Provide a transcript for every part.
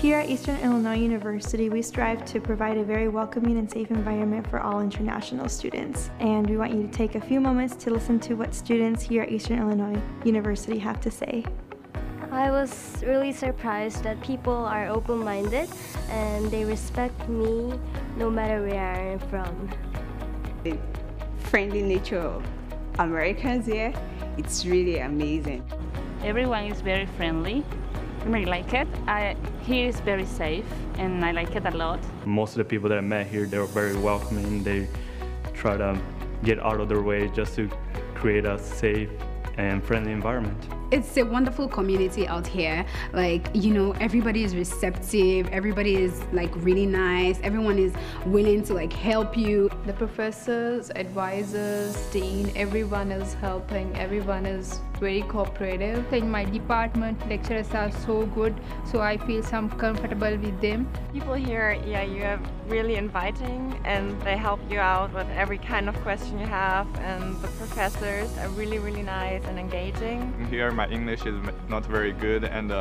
Here at Eastern Illinois University, we strive to provide a very welcoming and safe environment for all international students. And we want you to take a few moments to listen to what students here at Eastern Illinois University have to say. I was really surprised that people are open-minded and they respect me no matter where I am from. The friendly nature of Americans here, it's really amazing. Everyone is very friendly. I really like it. Here is very safe and I like it a lot. Most of the people that I met here, they were very welcoming. They try to get out of their way just to create a safe and friendly environment. It's a wonderful community out here. Like, you know, everybody is receptive, everybody is like really nice, everyone is willing to like help you. The professors, advisors, dean, everyone is helping, everyone is very cooperative. In my department, lecturers are so good, so I feel comfortable with them. People here, you're really inviting and they help you out with every kind of question you have, and the professors are really, really nice and engaging. Here my English is not very good and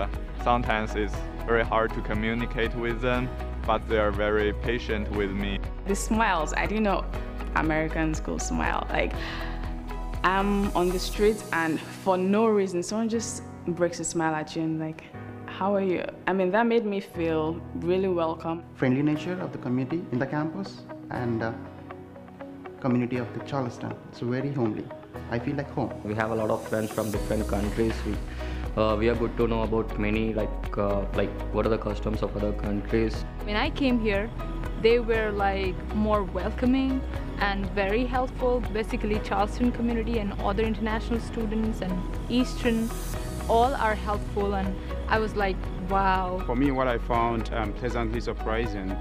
sometimes it's very hard to communicate with them, but they are very patient with me. The smiles, I didn't know American school smile. Like, I'm on the street and for no reason, someone just breaks a smile at you and like, how are you? I mean, that made me feel really welcome. Friendly nature of the community in the campus and community of the Charleston. It's very homely. I feel like home. We have a lot of friends from different countries. We are good to know about many, like what are the customs of other countries. When I came here, they were like more welcoming and very helpful. Basically, Charleston community and other international students and Eastern, all are helpful, and I was like, wow. For me, what I found pleasantly surprising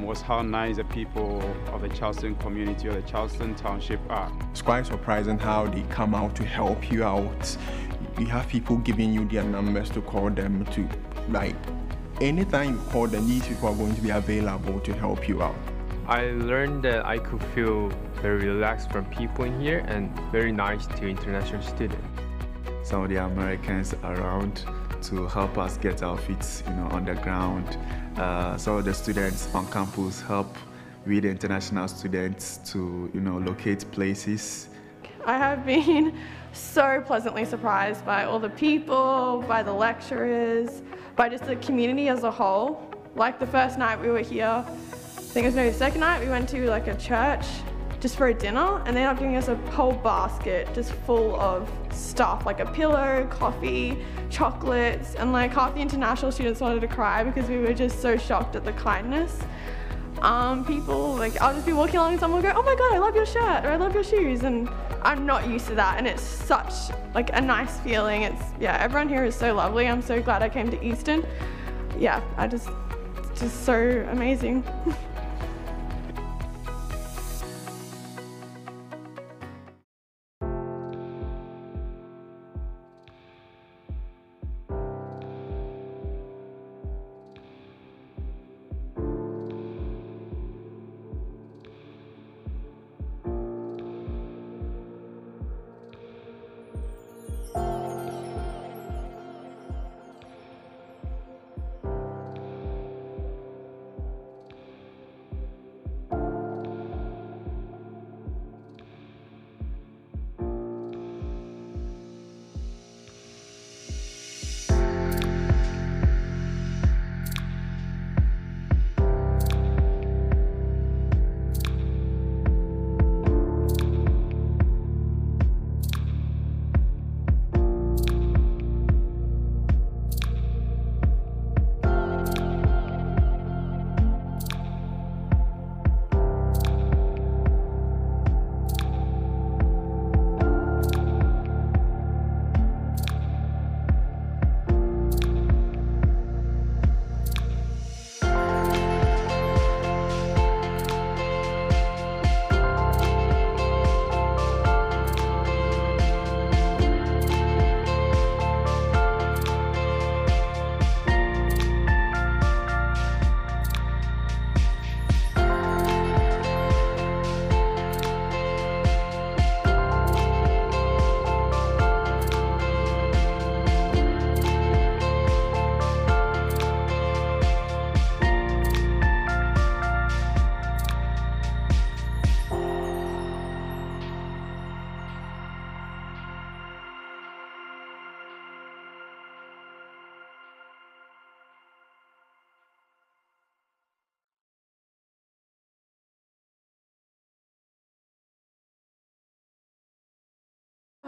was how nice the people of the Charleston community or the Charleston Township are. It's quite surprising how they come out to help you out. You have people giving you their numbers to call them to, like, anytime you call them, these people are going to be available to help you out. I learned that I could feel very relaxed from people in here and very nice to international students. Some of the Americans around to help us get our feet, on the ground. Some of the students on campus help with the international students to, locate places. I have been so pleasantly surprised by all the people, by the lecturers, by just the community as a whole. Like the first night we were here, I think it was maybe the second night, we went to like a church just for a dinner, and they ended up giving us a whole basket just full of stuff, like a pillow, coffee, chocolates, and like half the international students wanted to cry because we were just so shocked at the kindness. People, like, I'll just be walking along and someone will go, oh my god, I love your shirt, or I love your shoes, and I'm not used to that, and it's such like a nice feeling. Everyone here is so lovely. I'm so glad I came to Eastern. It's just so amazing.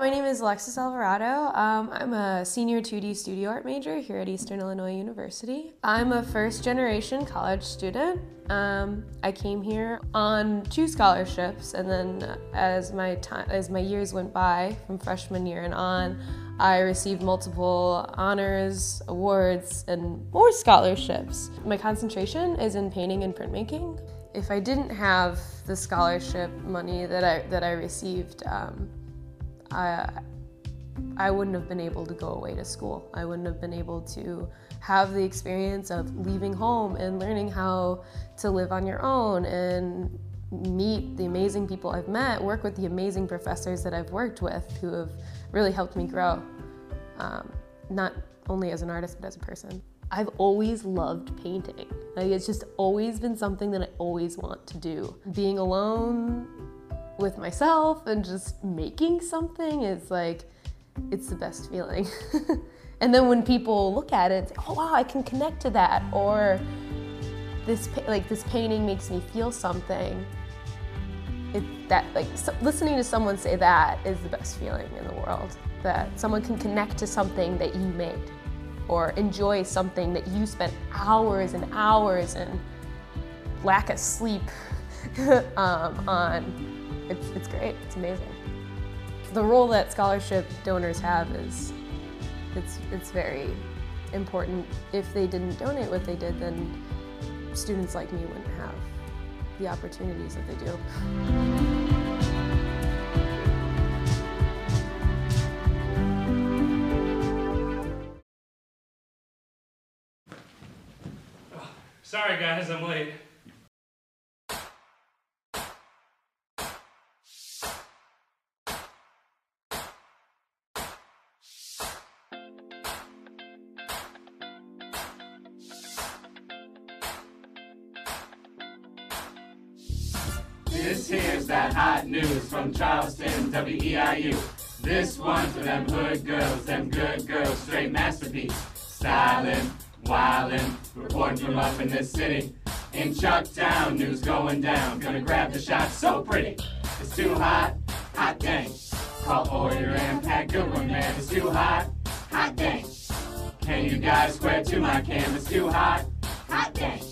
My name is Alexis Alvarado. I'm a senior 2D studio art major here at Eastern Illinois University. I'm a first-generation college student. I came here on 2 scholarships, and then as my years went by, from freshman year and on, I received multiple honors, awards, and more scholarships. My concentration is in painting and printmaking. If I didn't have the scholarship money that I received, I wouldn't have been able to go away to school. I wouldn't have been able to have the experience of leaving home and learning how to live on your own and meet the amazing people I've met, work with the amazing professors that I've worked with who have really helped me grow, not only as an artist, but as a person. I've always loved painting. Like, it's just always been something that I always want to do. Being alone with myself and just making something is like, it's the best feeling. And then when people look at it and say, oh wow, I can connect to that, or this painting makes me feel something, listening to someone say that is the best feeling in the world. That someone can connect to something that you made, or enjoy something that you spent hours and hours and lack of sleep on. It's great, it's amazing. The role that scholarship donors have is, it's very important. If they didn't donate what they did, then students like me wouldn't have the opportunities that they do. Sorry guys, I'm late. This here's that hot news from Charleston, WEIU. This one for them hood girls, them good girls, straight masterpiece. Stylin', wildin', reporting from up in this city. In Chucktown, news going down, gonna grab the shot so pretty. It's too hot, hot dang. Call Order and pack good one, man. It's too hot, hot dang. Can you guys square to my cam? It's too hot, hot dang.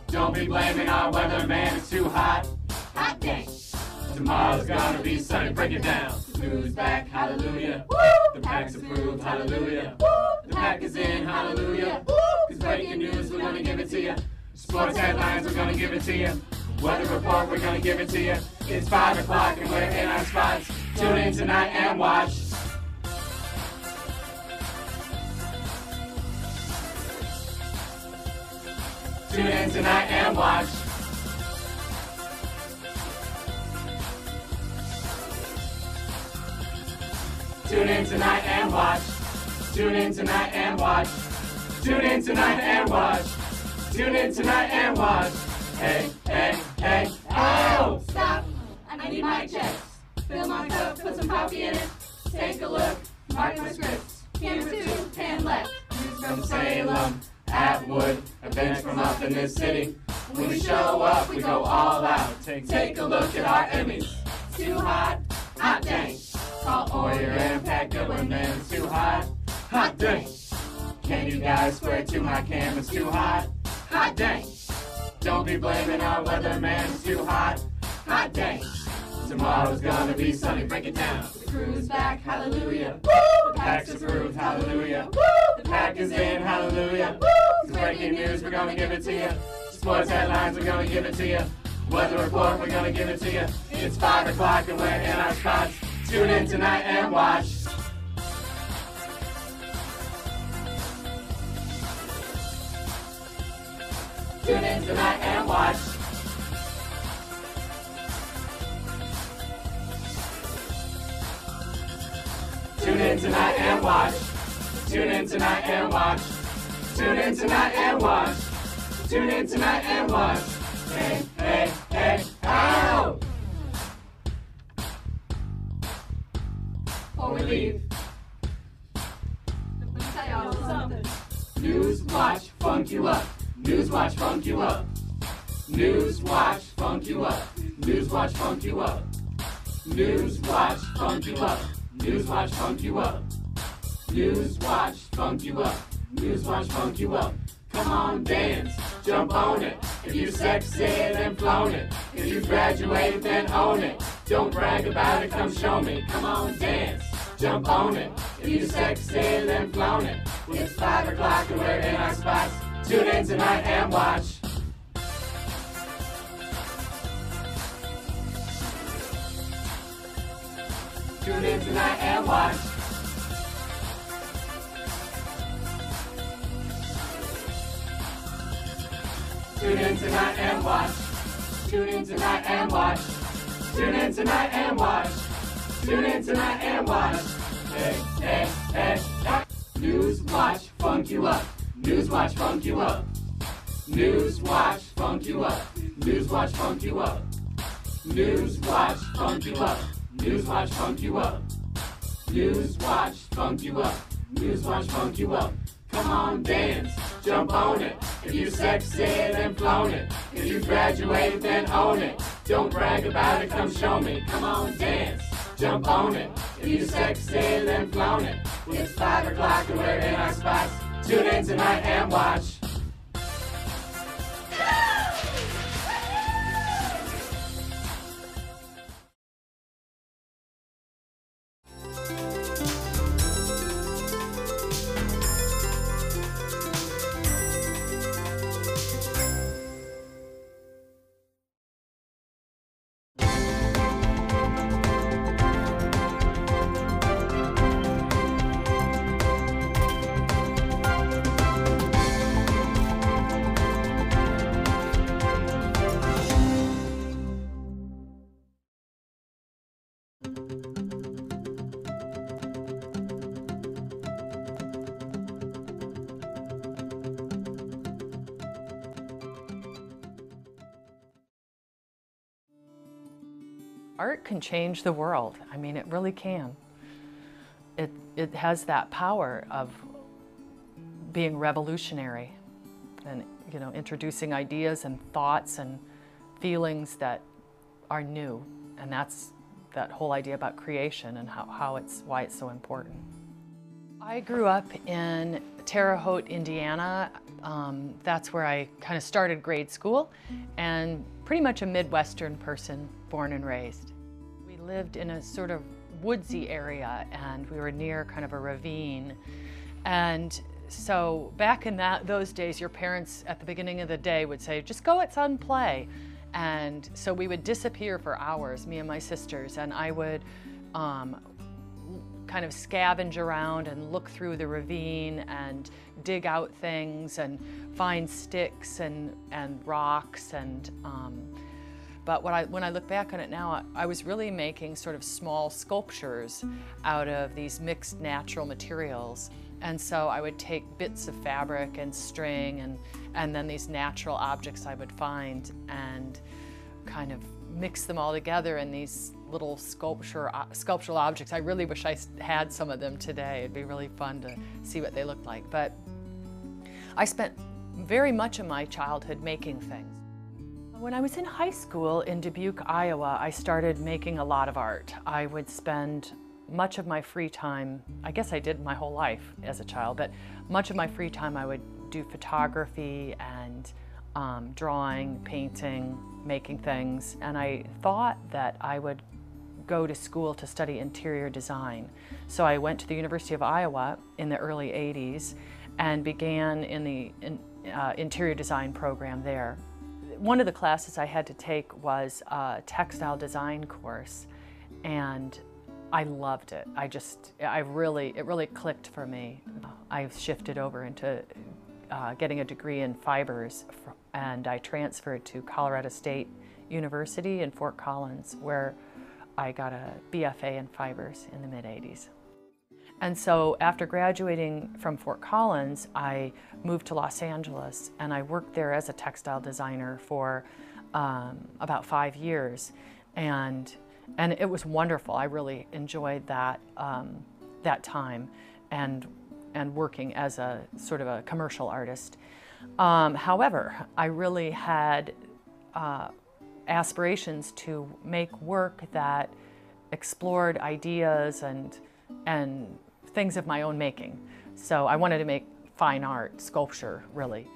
Don't be blaming our weather, man. It's too hot, hot dang. Tomorrow's gonna be sunny, break it down. News back, hallelujah. Woo! The pack's approved, hallelujah. Woo! The pack is in, hallelujah. Woo! Cause breaking news, we're gonna give it to you. Sports headlines, we're gonna give it to you. Weather report, we're gonna give it to you. It's 5 o'clock and we're in our spots. Tune in tonight and watch. Tune in tonight and watch. Tune in tonight and watch. Tune in tonight and watch. Tune in tonight and watch. Tune in tonight and watch. Hey, hey, hey, oh! Stop! I need my checks. Fill my cup, put some coffee in it. Take a look, mark my scripts. Camera 2, pan left. News From Salem, Atwood, events from up in this city. When we show up, we go all out. Take a look at our Emmys. It's too hot, hot dang. Call Order and pack good one, man. It's too hot, hot dang. Can you guys square to my cam? It's too hot, hot dang. Don't be blaming our weather, man. It's too hot, hot dang. Tomorrow's gonna be sunny, break it down. The crew's back, hallelujah. Woo! The pack's approved, hallelujah. Woo! The pack is in, hallelujah. Woo! Cause breaking news, we're gonna give it to you. Sports headlines, we're gonna give it to you. Weather report, we're gonna give it to you. It's 5 o'clock and we're in our spots. Tune in tonight and watch. Tune in tonight and watch. Tune in tonight and watch. Tune in tonight and watch. Tune in tonight and watch. Tune in tonight and watch. Hey, hey, hey, ow! Before we leave, let me tell y'all something. News, watch, funk you up. News, watch, funk you up. News, watch, funk you up. News, watch, funk you up. News, watch, funk you up. Newswatch funk you up. Newswatch funk you up. Newswatch funk you up. Come on, dance, jump on it. If you sexy, then flown it. If you graduated, then own it. Don't brag about it, come show me. Come on, dance, jump on it. If you sexy, then flown it. It's 5 o'clock and we're in our spots. Tune in tonight and watch. Tune in tonight and watch. Tune in tonight and watch. Tune in tonight and watch. Tune in tonight and watch. Tune in tonight and watch. Hey, hey, hey, hey. Newswatch funk you up. Newswatch funk you up. Newswatch funk you up. Newswatch funk you up. Newswatch funk you up. Newswatch funk you up. Newswatch funk you up. Newswatch funk you up. Come on, dance, jump on it. If you sexy, then flown it. If you graduated, then own it. Don't brag about it, come show me. Come on, dance, jump on it. If you sexy, then flown it. It's 5 o'clock and we're in our spots. Tune in tonight and watch. Art can change the world. I mean, it really can. It has that power of being revolutionary and, you know, introducing ideas and thoughts and feelings that are new. And that's that whole idea about creation and why it's so important. I grew up in Terre Haute, Indiana. That's where I kind of started grade school, and pretty much a Midwestern person, born and raised. We lived in a sort of woodsy area, and we were near kind of a ravine. And so back in those days, your parents at the beginning of the day would say, just go outside and play. And so we would disappear for hours, me and my sisters, and I would kind of scavenge around and look through the ravine and dig out things and find sticks and rocks. And but when I look back on it now, I was really making sort of small sculptures out of these mixed natural materials. And so I would take bits of fabric and string and then these natural objects I would find and kind of mix them all together in these little sculptural objects. I really wish I had some of them today. It'd be really fun to see what they look like. But I spent very much of my childhood making things. When I was in high school in Dubuque, Iowa, I started making a lot of art. I would spend much of my free time, I guess I did my whole life as a child, but much of my free time I would do photography and drawing, painting, making things. And I thought that I would go to school to study interior design. So I went to the University of Iowa in the early 80s and began in the interior design program there. One of the classes I had to take was a textile design course, and I loved it. It really clicked for me. I shifted over into getting a degree in fibers, and I transferred to Colorado State University in Fort Collins, where I got a BFA in fibers in the mid-80s. And so after graduating from Fort Collins, I moved to Los Angeles, and I worked there as a textile designer for about 5 years. And it was wonderful. I really enjoyed that, that time and working as a sort of a commercial artist. However, I really had aspirations to make work that explored ideas and things of my own making. So I wanted to make fine art, sculpture, really.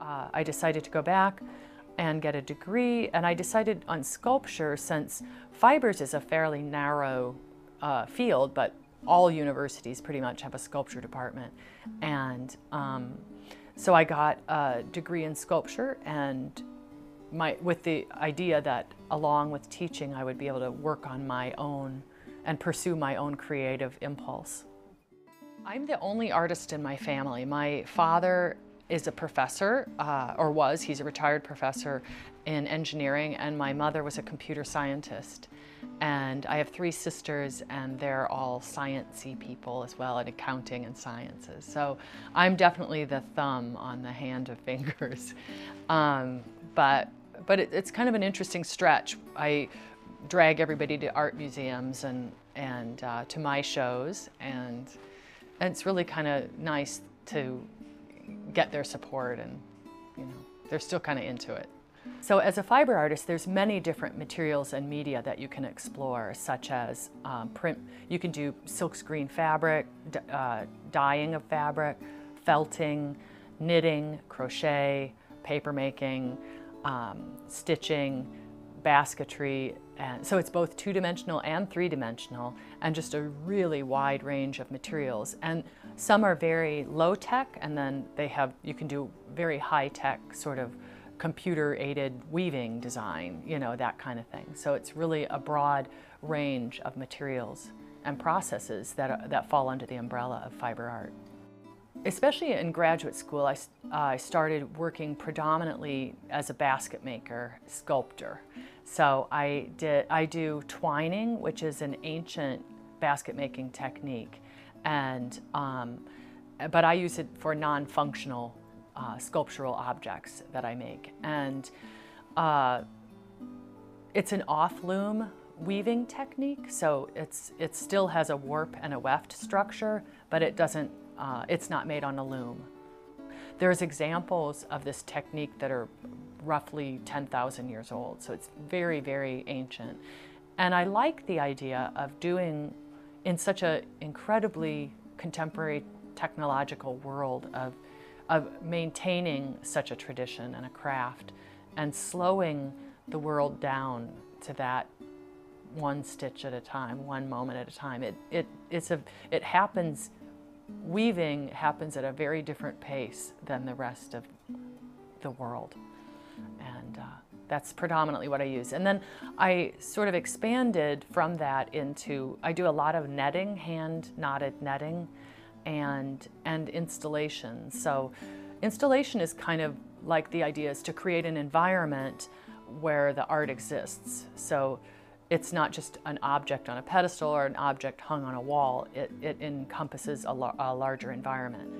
I decided to go back and get a degree, and I decided on sculpture since fibers is a fairly narrow field, but all universities pretty much have a sculpture department. And so I got a degree in sculpture, and with the idea that along with teaching I would be able to work on my own and pursue my own creative impulse. I'm the only artist in my family. My father is a professor, or was, he's a retired professor in engineering, and my mother was a computer scientist. And I have 3 sisters, and they're all sciencey people as well, in accounting and sciences. So I'm definitely the thumb on the hand of fingers. But it's kind of an interesting stretch. I drag everybody to art museums and to my shows, and it's really kind of nice to get their support, and they're still kind of into it. So as a fiber artist, there's many different materials and media that you can explore, such as print. You can do silkscreen fabric, dyeing of fabric, felting, knitting, crochet, paper making, stitching, basketry, and so it's both 2-dimensional and 3-dimensional, and just a really wide range of materials. And some are very low tech, and then you can do very high tech sort of computer aided weaving design, that kind of thing. So it's really a broad range of materials and processes that fall under the umbrella of fiber art. Especially in graduate school, I started working predominantly as a basket maker, sculptor. So I do twining, which is an ancient basket making technique, but I use it for non-functional sculptural objects that I make. And it's an off-loom weaving technique, so it still has a warp and a weft structure, but it's not made on a loom. There's examples of this technique that are roughly 10,000 years old, so it's very, very ancient. And I like the idea of doing, in such an incredibly contemporary technological world, of maintaining such a tradition and a craft and slowing the world down to that one stitch at a time, one moment at a time. Weaving happens at a very different pace than the rest of the world. And that's predominantly what I use. And then I sort of expanded from that into, I do a lot of netting, hand knotted netting, and installation. So installation is kind of like, the idea is to create an environment where the art exists. So it's not just an object on a pedestal or an object hung on a wall. It encompasses a larger environment.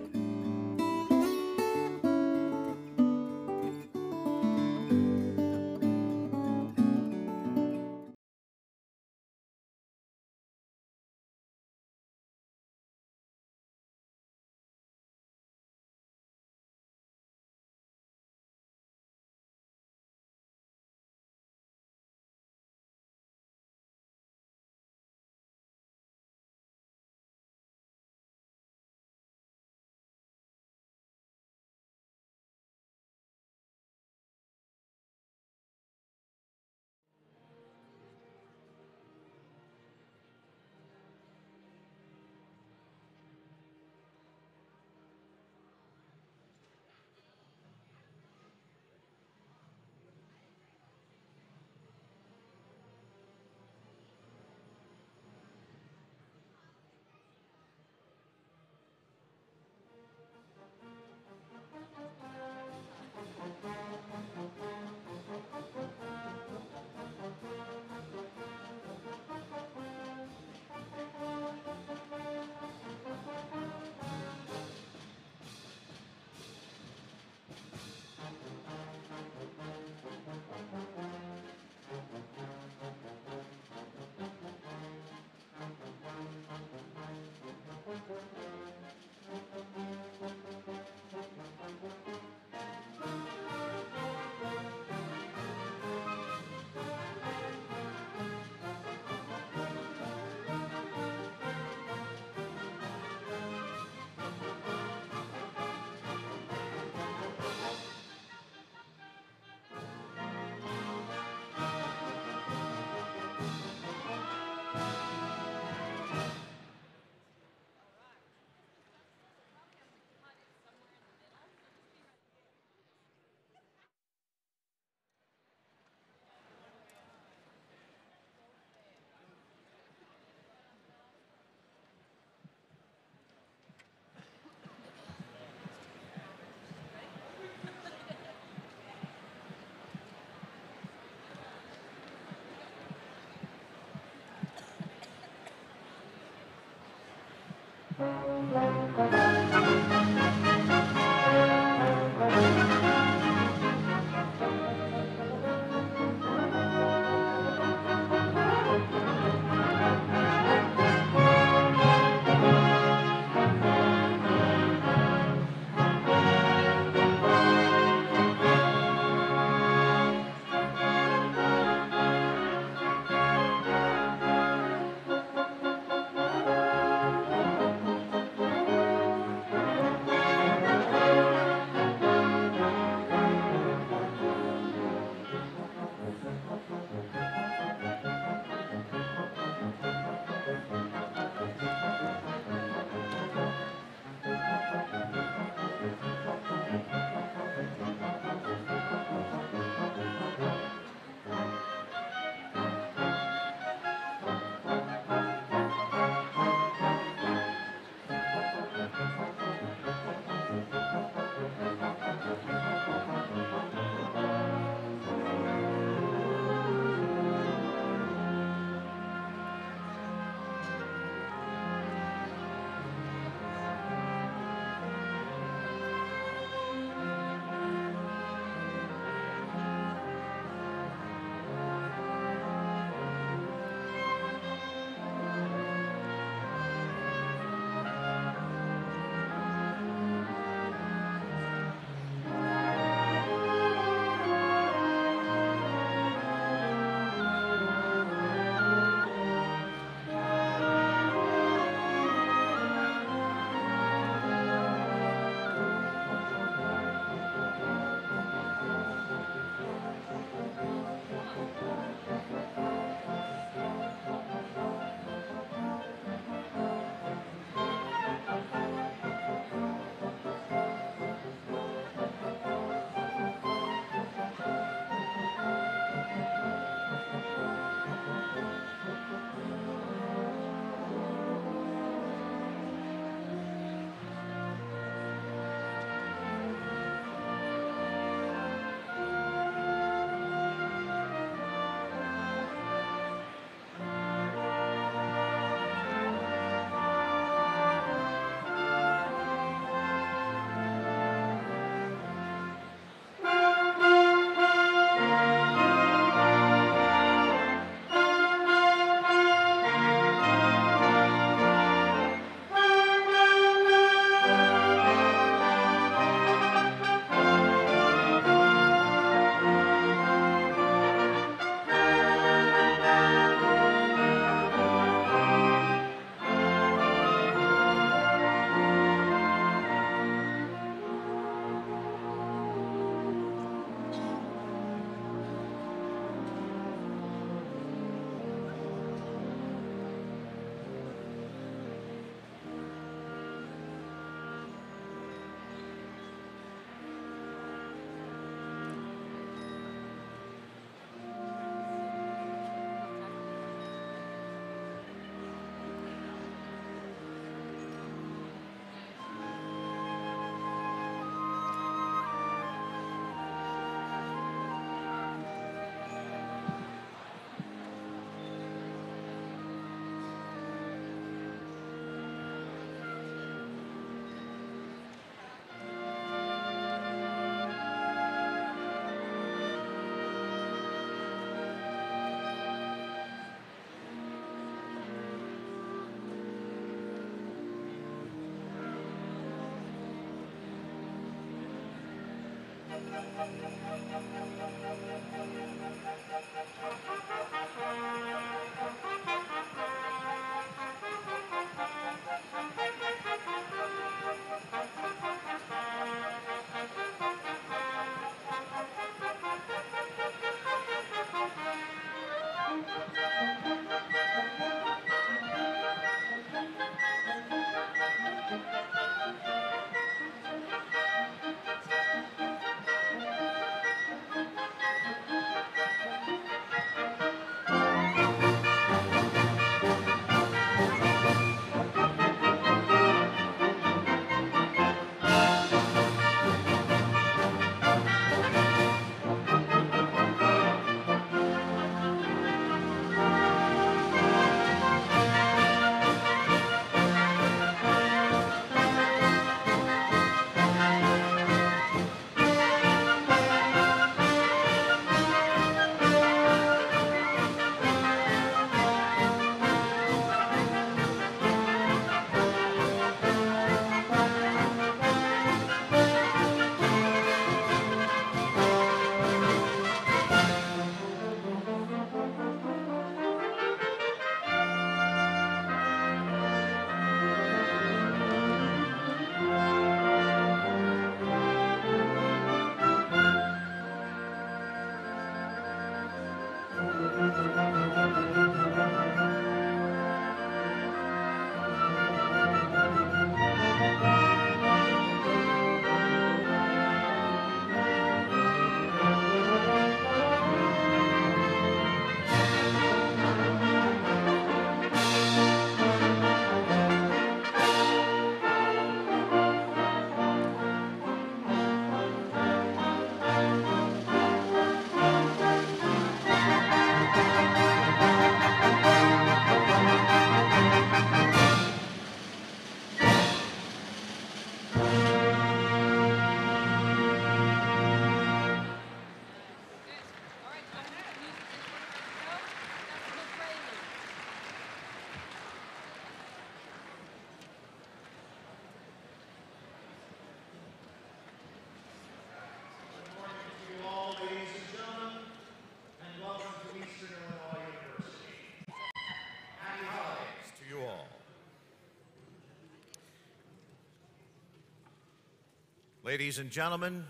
Ladies and gentlemen,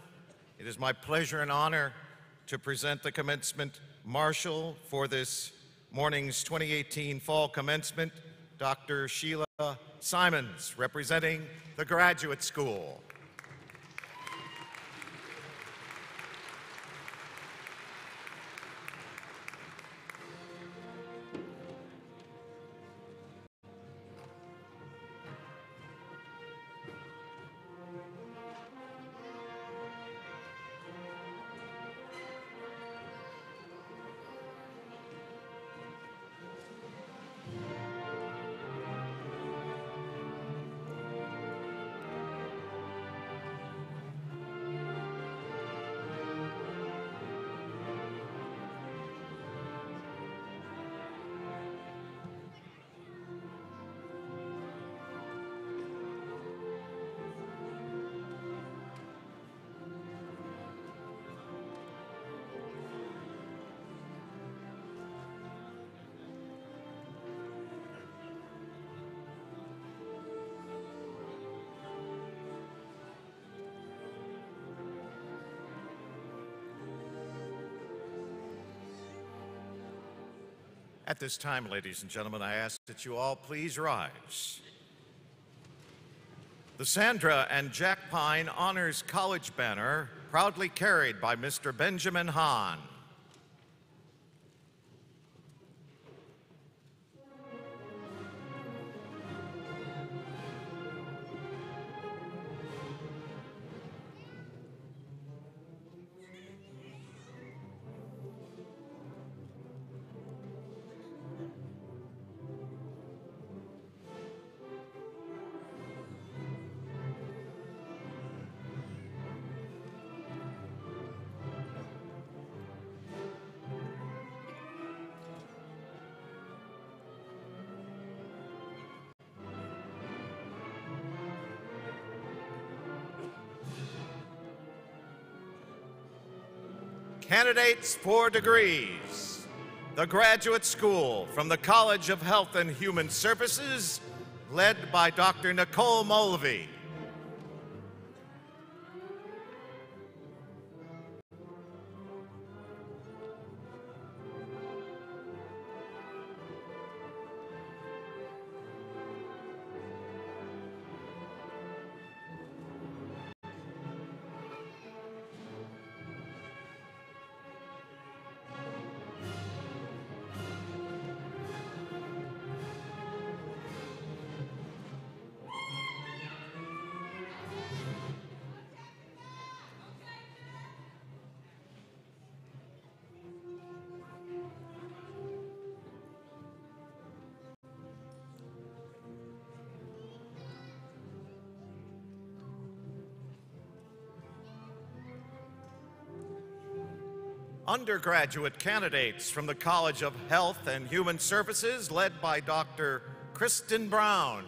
it is my pleasure and honor to present the commencement marshal for this morning's 2018 fall commencement, Dr. Sheila Simons, representing the Graduate School. At this time, ladies and gentlemen, I ask that you all please rise. The Sandra and Jack Pine Honors College banner, proudly carried by Mr. Benjamin Hahn. Candidates for degrees. The Graduate School from the College of Health and Human Services, led by Dr. Nicole Mulvey. Undergraduate candidates from the College of Health and Human Services, led by Dr. Kristen Brown.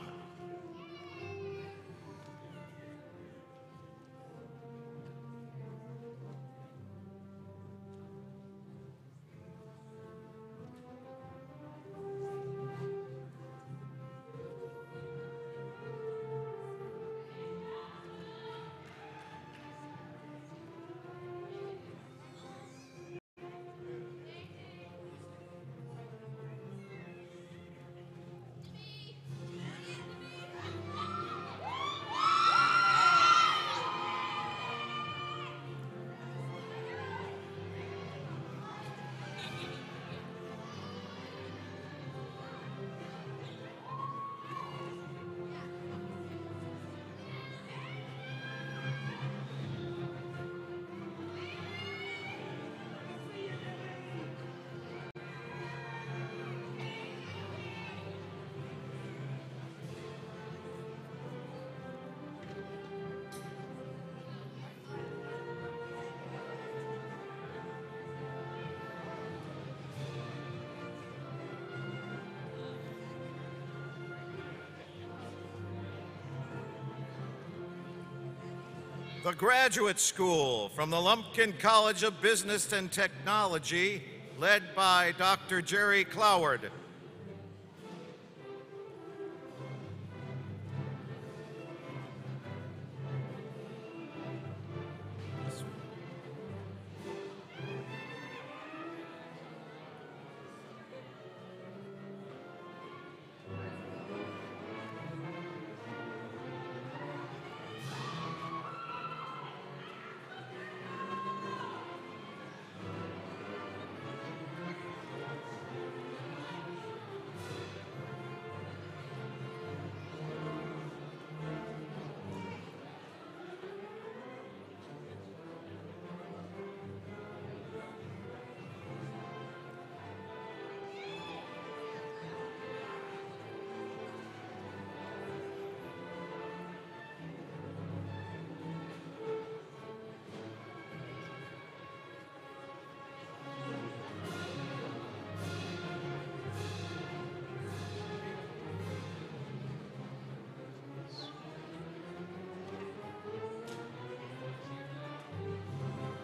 The Graduate School from the Lumpkin College of Business and Technology, led by Dr. Jerry Cloward.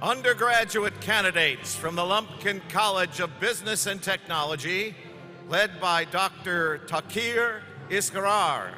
Undergraduate candidates from the Lumpkin College of Business and Technology, led by Dr. Takir Iskarar.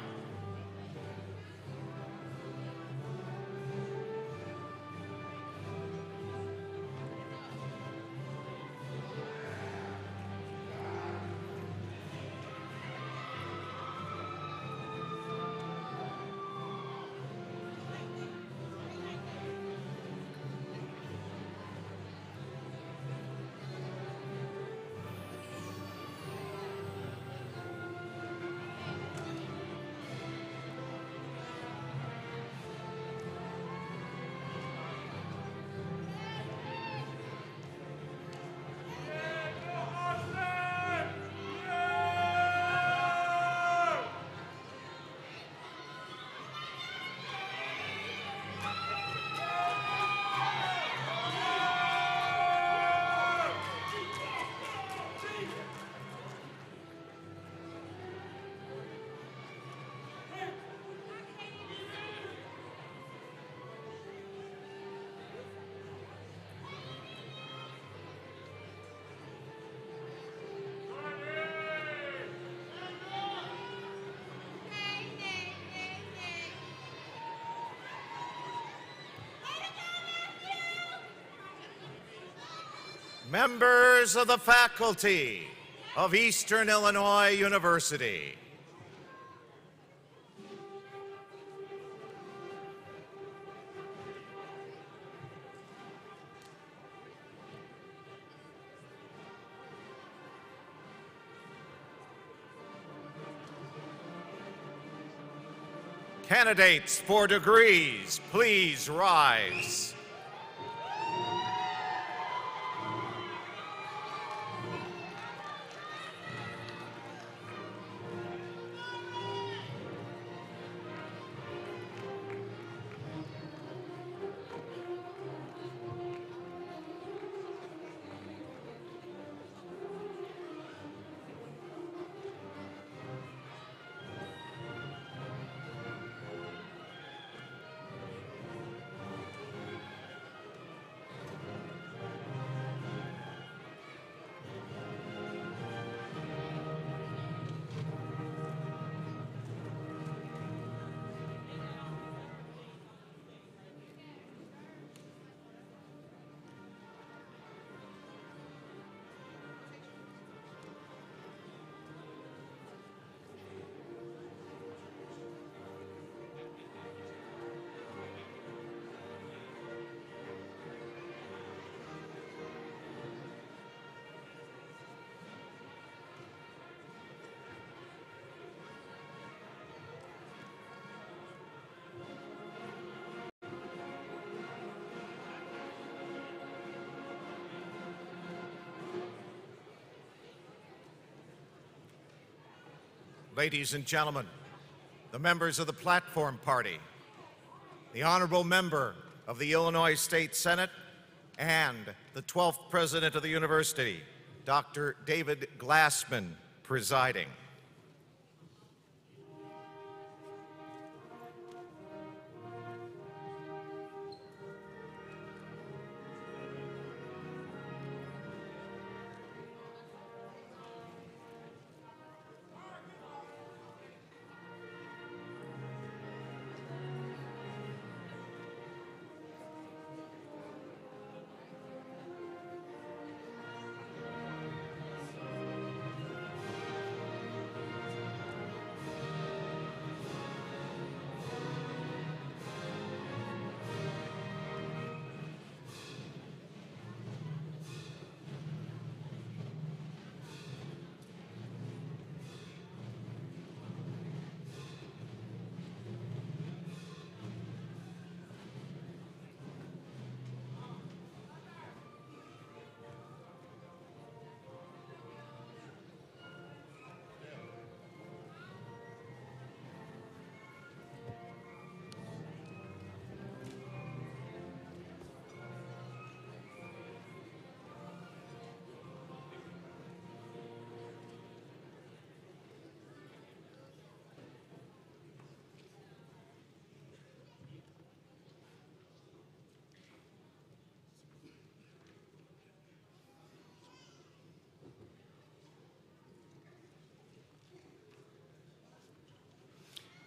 Members of the faculty of Eastern Illinois University. Candidates for degrees, please rise. Ladies and gentlemen, the members of the Platform Party, the Honorable Member of the Illinois State Senate, and the 12th President of the University, Dr. David Glassman, presiding.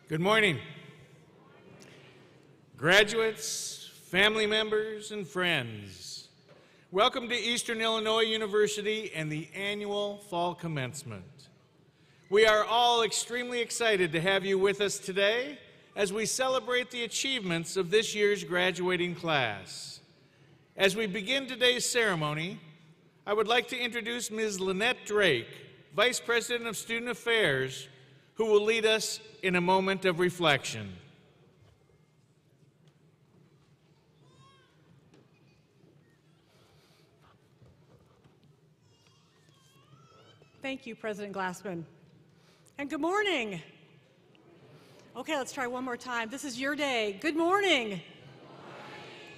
Good morning. Graduates, family members, and friends, welcome to Eastern Illinois University and the annual fall commencement. We are all extremely excited to have you with us today as we celebrate the achievements of this year's graduating class. As we begin today's ceremony, I would like to introduce Ms. Lynette Drake, Vice President of Student Affairs, who will lead us in a moment of reflection. Thank you, President Glassman. And good morning. Okay, let's try one more time. This is your day. Good morning.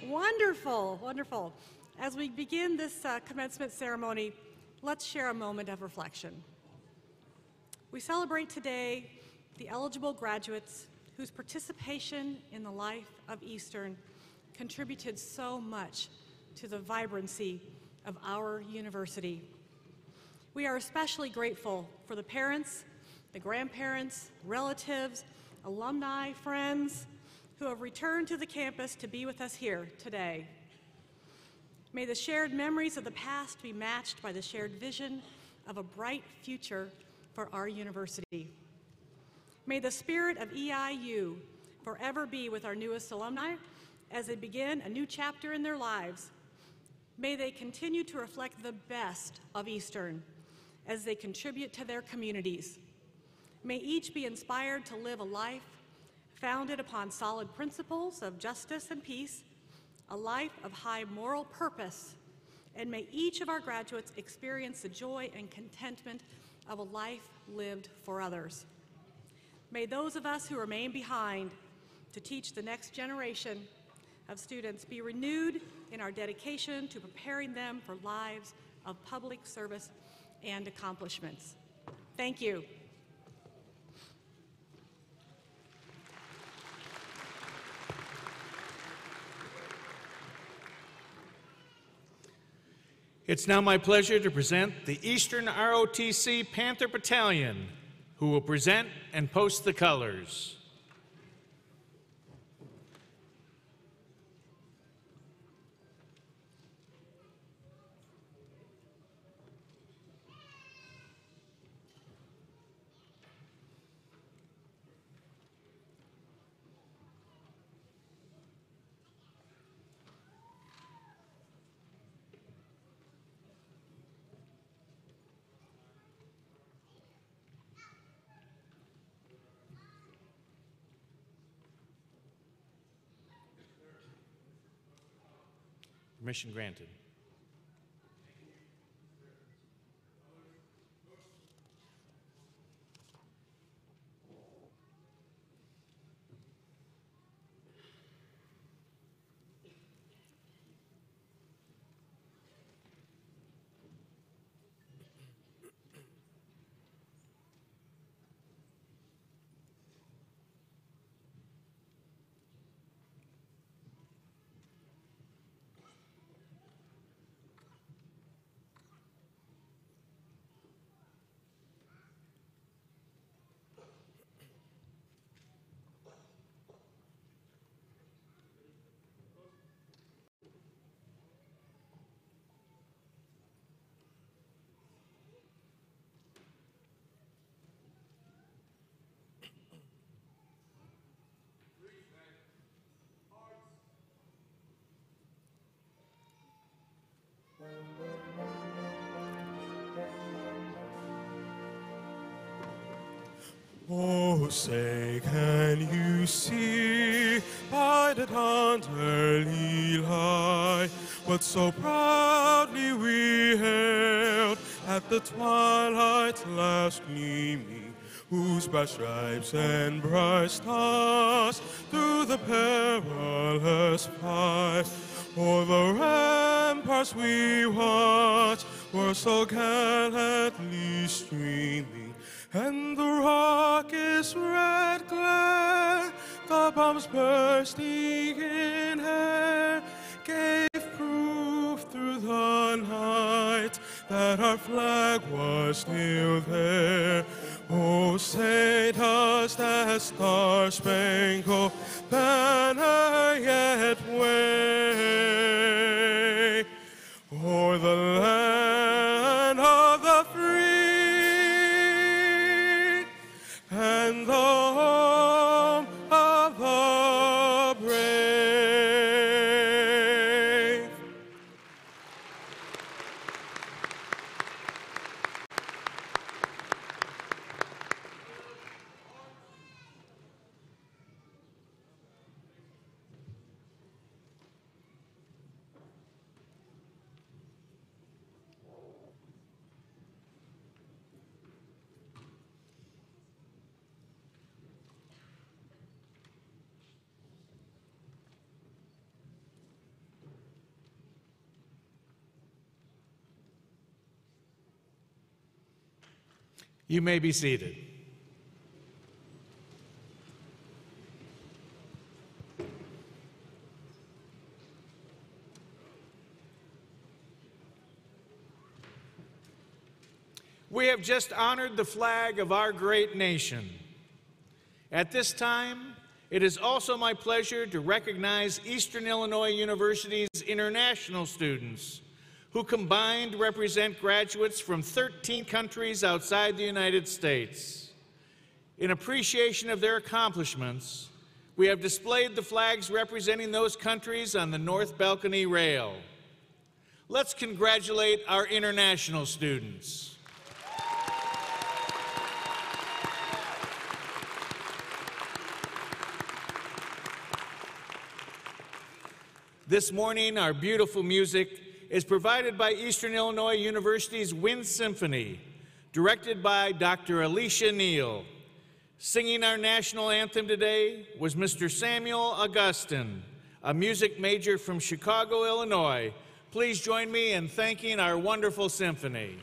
Wonderful, wonderful. As we begin this commencement ceremony, let's share a moment of reflection. We celebrate today the eligible graduates whose participation in the life of Eastern contributed so much to the vibrancy of our university. We are especially grateful for the parents, the grandparents, relatives, alumni, friends who have returned to the campus to be with us here today. May the shared memories of the past be matched by the shared vision of a bright future for our university. May the spirit of EIU forever be with our newest alumni as they begin a new chapter in their lives. May they continue to reflect the best of Eastern as they contribute to their communities. May each be inspired to live a life founded upon solid principles of justice and peace, a life of high moral purpose, and may each of our graduates experience the joy and contentment of a life lived for others. May those of us who remain behind to teach the next generation of students be renewed in our dedication to preparing them for lives of public service and accomplishments. Thank you. It's now my pleasure to present the Eastern ROTC Panther Battalion, who will present and post the colors. Permission granted. Oh, say, can you see by the dawn's early light what so proudly we hailed at the twilight's last gleaming, whose bright stripes and bright stars through the perilous fight o'er the ramparts we watched were so gallantly streaming, and the rocket's red glare, the bombs bursting in air, gave proof through the night that our flag was still there. Oh, say does that star-spangled banner yet wave o'er the land of the free and the home of the brave? You may be seated. We have just honored the flag of our great nation. At this time, it is also my pleasure to recognize Eastern Illinois University's international students who combined represent graduates from 13 countries outside the United States. In appreciation of their accomplishments, we have displayed the flags representing those countries on the north balcony rail. Let's congratulate our international students. This morning, our beautiful music is provided by Eastern Illinois University's Wind Symphony, directed by Dr. Alicia Neal. Singing our national anthem today was Mr. Samuel Augustin, a music major from Chicago, Illinois. Please join me in thanking our wonderful symphony.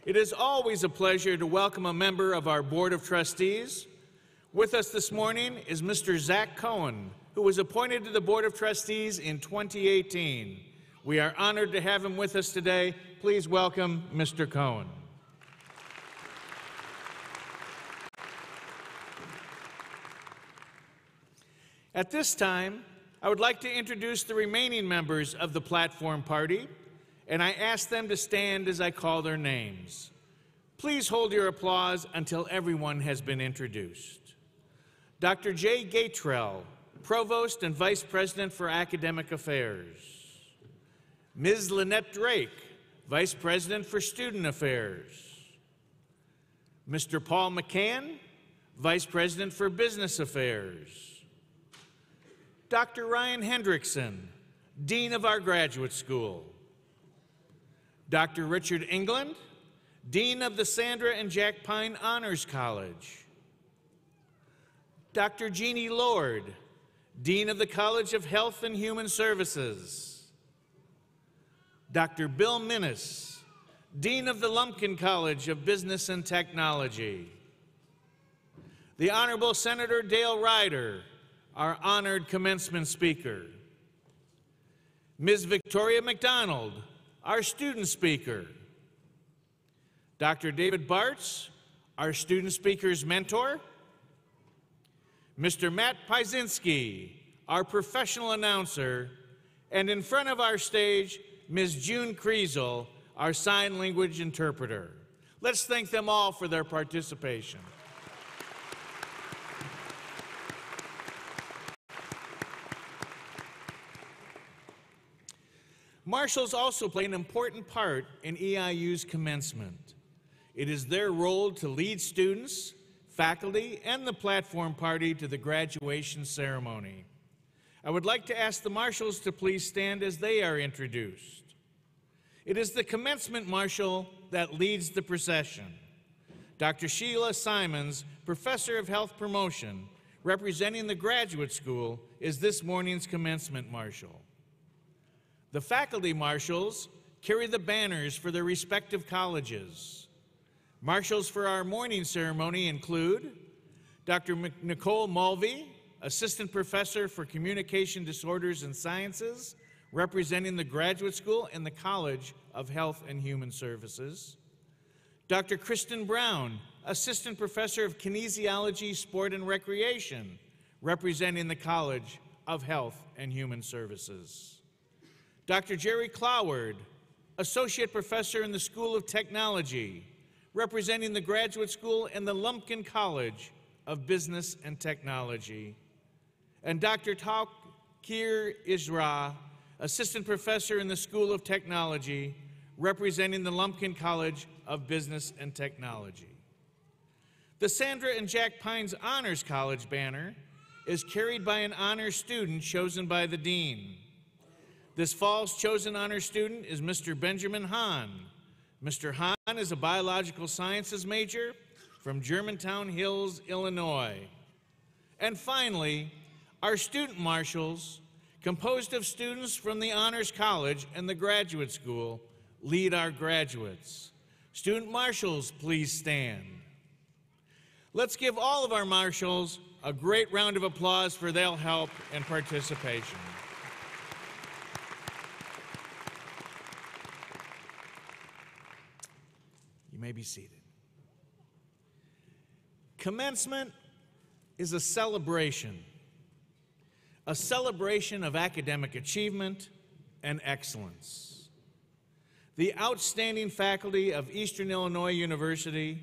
It is always a pleasure to welcome a member of our Board of Trustees. With us this morning is Mr. Zach Cohen, who was appointed to the Board of Trustees in 2018. We are honored to have him with us today. Please welcome Mr. Cohen. At this time, I would like to introduce the remaining members of the Platform Party, and I ask them to stand as I call their names. Please hold your applause until everyone has been introduced. Dr. Jay Gatrell, Provost and Vice President for Academic Affairs. Ms. Lynette Drake, Vice President for Student Affairs. Mr. Paul McCann, Vice President for Business Affairs. Dr. Ryan Hendrickson, Dean of our Graduate School. Dr. Richard England, Dean of the Sandra and Jack Pine Honors College. Dr. Jeannie Lord, Dean of the College of Health and Human Services. Dr. Bill Minnis, Dean of the Lumpkin College of Business and Technology. The Honorable Senator Dale Ryder, our honored commencement speaker. Ms. Victoria McDonald, our student speaker. Dr. David Bartz, our student speaker's mentor. Mr. Matt Piesinski, our professional announcer, and in front of our stage, Ms. June Kriesel, our sign language interpreter. Let's thank them all for their participation. Marshals also play an important part in EIU's commencement. It is their role to lead students, faculty, and the Platform Party to the graduation ceremony. I would like to ask the marshals to please stand as they are introduced. It is the commencement marshal that leads the procession. Dr. Sheila Simons, Professor of Health Promotion, representing the graduate school, is this morning's commencement marshal. The faculty marshals carry the banners for their respective colleges. Marshals for our morning ceremony include Dr. Nicole Mulvey, Assistant Professor for Communication Disorders and Sciences, representing the Graduate School and the College of Health and Human Services. Dr. Kristen Brown, Assistant Professor of Kinesiology, Sport and Recreation, representing the College of Health and Human Services. Dr. Jerry Cloward, Associate Professor in the School of Technology, representing the Graduate School and the Lumpkin College of Business and Technology. And Dr. Tawkir Isra, Assistant Professor in the School of Technology, representing the Lumpkin College of Business and Technology. The Sandra and Jack Pines Honors College banner is carried by an honor student chosen by the dean. This fall's chosen honor student is Mr. Benjamin Hahn. Mr. Hahn is a biological sciences major from Germantown Hills, Illinois. And finally, our student marshals, composed of students from the Honors College and the Graduate School, lead our graduates. Student marshals, please stand. Let's give all of our marshals a great round of applause for their help and participation. You may be seated. Commencement is a celebration of academic achievement and excellence. The outstanding faculty of Eastern Illinois University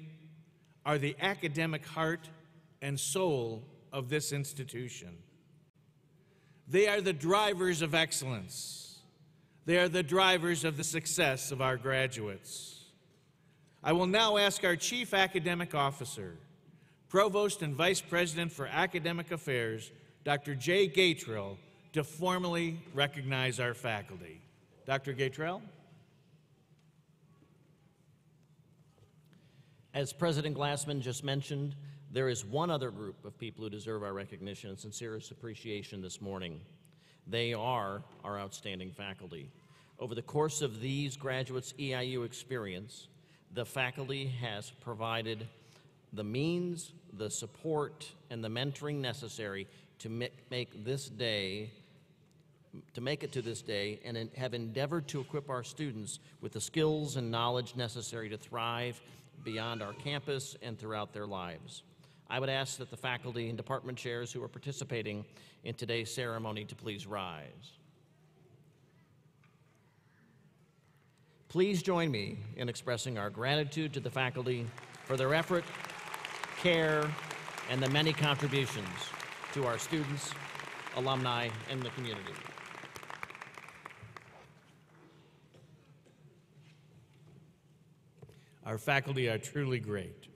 are the academic heart and soul of this institution. They are the drivers of excellence. They are the drivers of the success of our graduates. I will now ask our Chief Academic Officer, Provost and Vice President for Academic Affairs, Dr. Jay Gatrell, to formally recognize our faculty. Dr. Gatrell? As President Glassman just mentioned, there is one other group of people who deserve our recognition and sincerest appreciation this morning. They are our outstanding faculty. Over the course of these graduates' EIU experience, the faculty has provided the means, the support, and the mentoring necessary to make it to this day, and have endeavored to equip our students with the skills and knowledge necessary to thrive beyond our campus and throughout their lives. I would ask that the faculty and department chairs who are participating in today's ceremony to please rise. Please join me in expressing our gratitude to the faculty for their effort, care, and the many contributions to our students, alumni, and the community. Our faculty are truly great.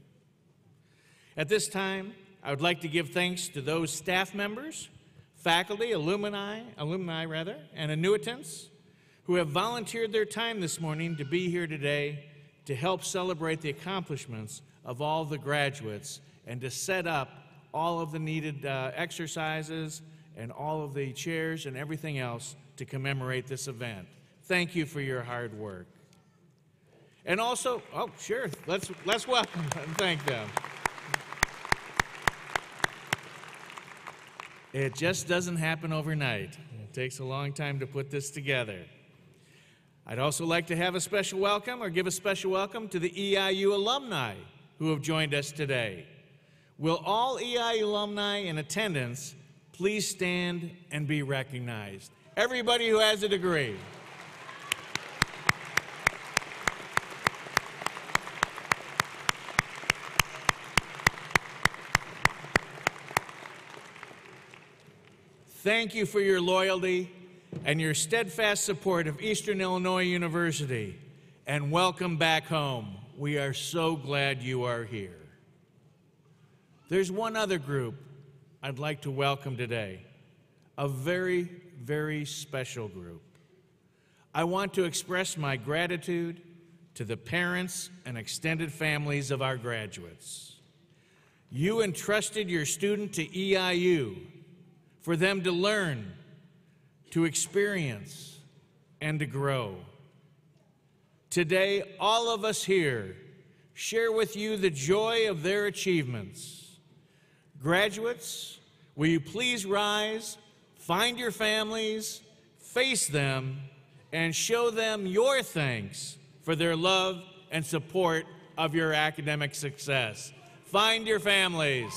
At this time, I would like to give thanks to those staff members, faculty, alumni, and annuitants who have volunteered their time this morning to be here today to help celebrate the accomplishments of all the graduates and to set up all of the needed exercises and all of the chairs and everything else to commemorate this event. Thank you for your hard work. And also, oh, sure, let's welcome and thank them. It just doesn't happen overnight. It takes a long time to put this together. I'd also like to have a special welcome or give a special welcome to the EIU alumni who have joined us today. Will all EIU alumni in attendance please stand and be recognized? Everybody who has a degree. Thank you for your loyalty and your steadfast support of Eastern Illinois University, and welcome back home. We are so glad you are here. There's one other group I'd like to welcome today, a very, very special group. I want to express my gratitude to the parents and extended families of our graduates. You entrusted your student to EIU for them to learn, to experience, and to grow. Today, all of us here share with you the joy of their achievements. Graduates, will you please rise, find your families, face them, and show them your thanks for their love and support of your academic success. Find your families.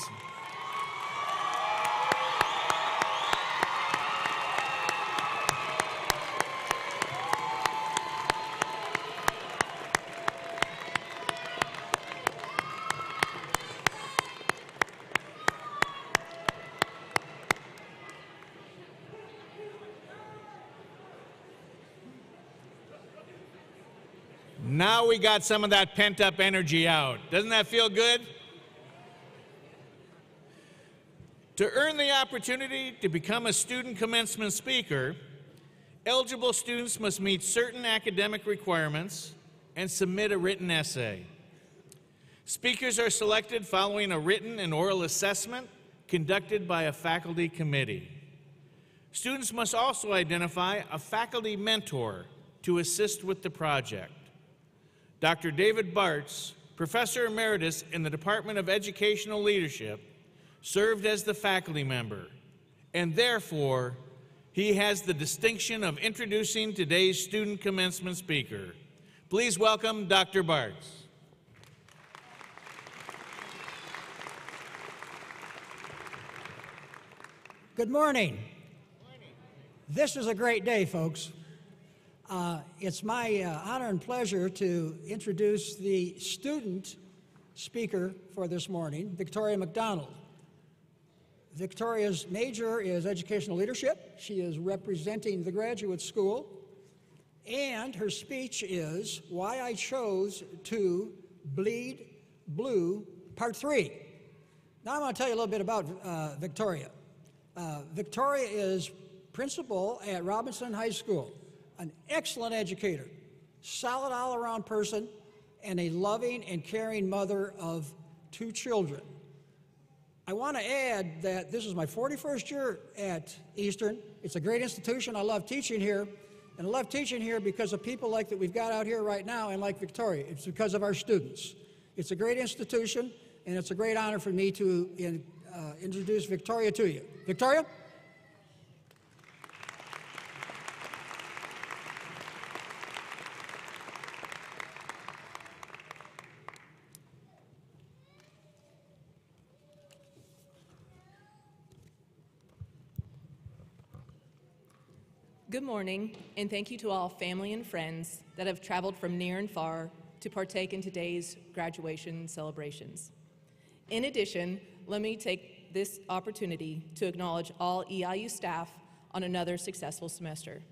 Now we got some of that pent-up energy out. Doesn't that feel good? To earn the opportunity to become a student commencement speaker, eligible students must meet certain academic requirements and submit a written essay. Speakers are selected following a written and oral assessment conducted by a faculty committee. Students must also identify a faculty mentor to assist with the project. Dr. David Bartz, Professor Emeritus in the Department of Educational Leadership, served as the faculty member, and therefore, he has the distinction of introducing today's student commencement speaker. Please welcome Dr. Bartz. Good morning. This is a great day, folks. It's my honor and pleasure to introduce the student speaker for this morning, Victoria McDonald. Victoria's major is educational leadership. She is representing the graduate school, and her speech is Why I Chose to Bleed Blue, Part 3. Now I'm going to tell you a little bit about Victoria. Victoria is principal at Robinson High School, an excellent educator, solid all-around person, and a loving and caring mother of 2 children. I want to add that this is my 41st year at Eastern. It's a great institution. I love teaching here, and I love teaching here because of people like that we've got out here right now and like Victoria. It's because of our students. It's a great institution, and it's a great honor for me to introduce Victoria to you. Victoria? Good morning, and thank you to all family and friends that have traveled from near and far to partake in today's graduation celebrations. In addition, let me take this opportunity to acknowledge all EIU staff on another successful semester.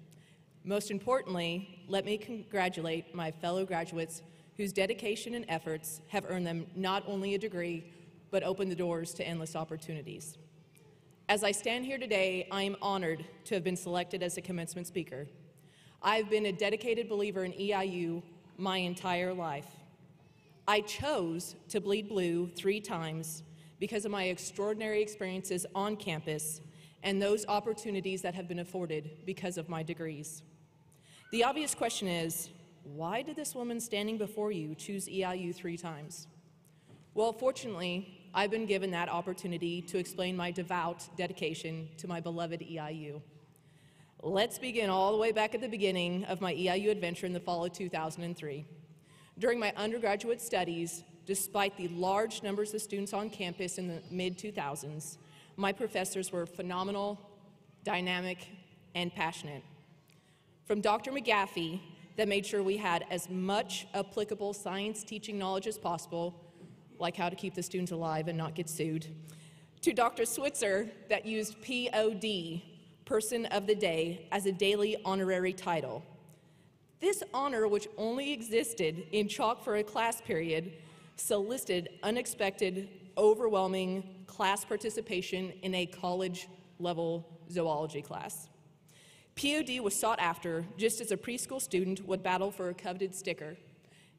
Most importantly, let me congratulate my fellow graduates whose dedication and efforts have earned them not only a degree, but opened the doors to endless opportunities. As I stand here today, I am honored to have been selected as a commencement speaker. I've been a dedicated believer in EIU my entire life. I chose to bleed blue 3 times because of my extraordinary experiences on campus and those opportunities that have been afforded because of my degrees. The obvious question is, why did this woman standing before you choose EIU 3 times? Well, fortunately, I've been given that opportunity to explain my devout dedication to my beloved EIU. Let's begin all the way back at the beginning of my EIU adventure in the fall of 2003. During my undergraduate studies, despite the large numbers of students on campus in the mid-2000s, my professors were phenomenal, dynamic, and passionate. From Dr. McGaffey, that made sure we had as much applicable science teaching knowledge as possible, like how to keep the students alive and not get sued, to Dr. Switzer that used POD, Person of the Day, as a daily honorary title. This honor, which only existed in chalk for a class period, solicited unexpected, overwhelming class participation in a college-level zoology class. POD was sought after just as a preschool student would battle for a coveted sticker.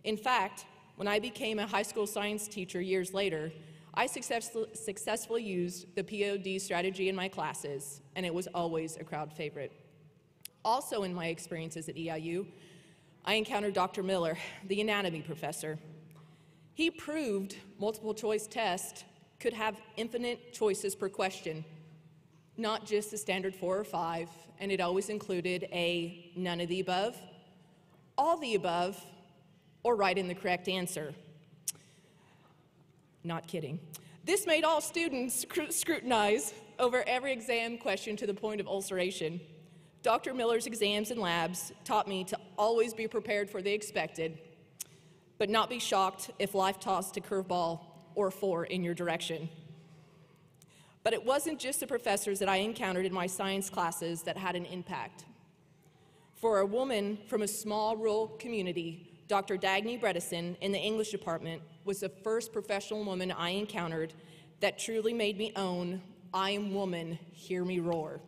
In fact, when I became a high school science teacher years later, I successfully used the POD strategy in my classes, and it was always a crowd favorite. Also in my experiences at EIU, I encountered Dr. Miller, the anatomy professor. He proved multiple choice tests could have infinite choices per question, not just the standard 4 or 5, and it always included a none of the above, all the above, or write in the correct answer. Not kidding. This made all students scrutinize over every exam question to the point of ulceration. Dr. Miller's exams and labs taught me to always be prepared for the expected, but not be shocked if life tossed a curveball or 4 in your direction. But it wasn't just the professors that I encountered in my science classes that had an impact. For a woman from a small rural community, Dr. Dagny Bredesen in the English department was the first professional woman I encountered that truly made me own, I am woman, hear me roar.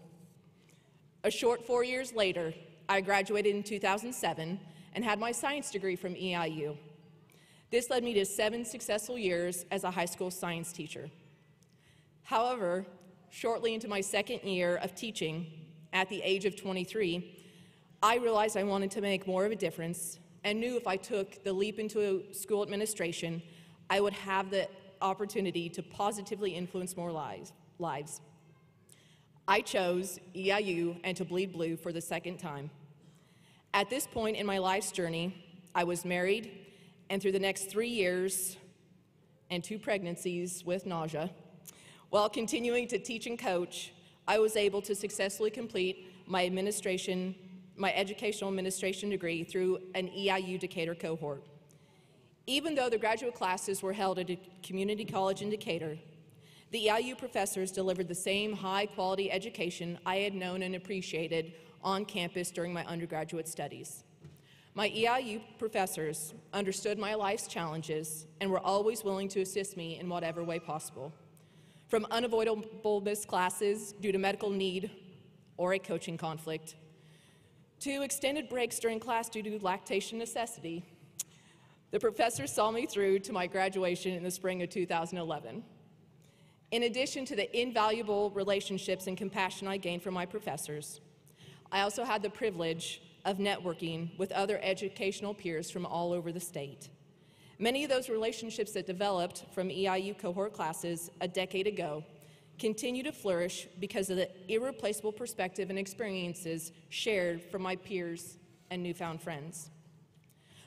A short 4 years later, I graduated in 2007 and had my science degree from EIU. This led me to 7 successful years as a high school science teacher. However, shortly into my second year of teaching, at the age of 23, I realized I wanted to make more of a difference and knew if I took the leap into school administration, I would have the opportunity to positively influence more lives. I chose EIU and to bleed blue for the second time. At this point in my life's journey, I was married, and through the next 3 years and 2 pregnancies with nausea, while continuing to teach and coach, I was able to successfully complete my educational administration degree through an EIU Decatur cohort. Even though the graduate classes were held at a community college in Decatur, the EIU professors delivered the same high-quality education I had known and appreciated on campus during my undergraduate studies. My EIU professors understood my life's challenges and were always willing to assist me in whatever way possible. From unavoidable missed classes due to medical need or a coaching conflict, to extended breaks during class due to lactation necessity, the professors saw me through to my graduation in the spring of 2011. In addition to the invaluable relationships and compassion I gained from my professors, I also had the privilege of networking with other educational peers from all over the state. Many of those relationships that developed from EIU cohort classes a decade ago continue to flourish because of the irreplaceable perspective and experiences shared from my peers and newfound friends.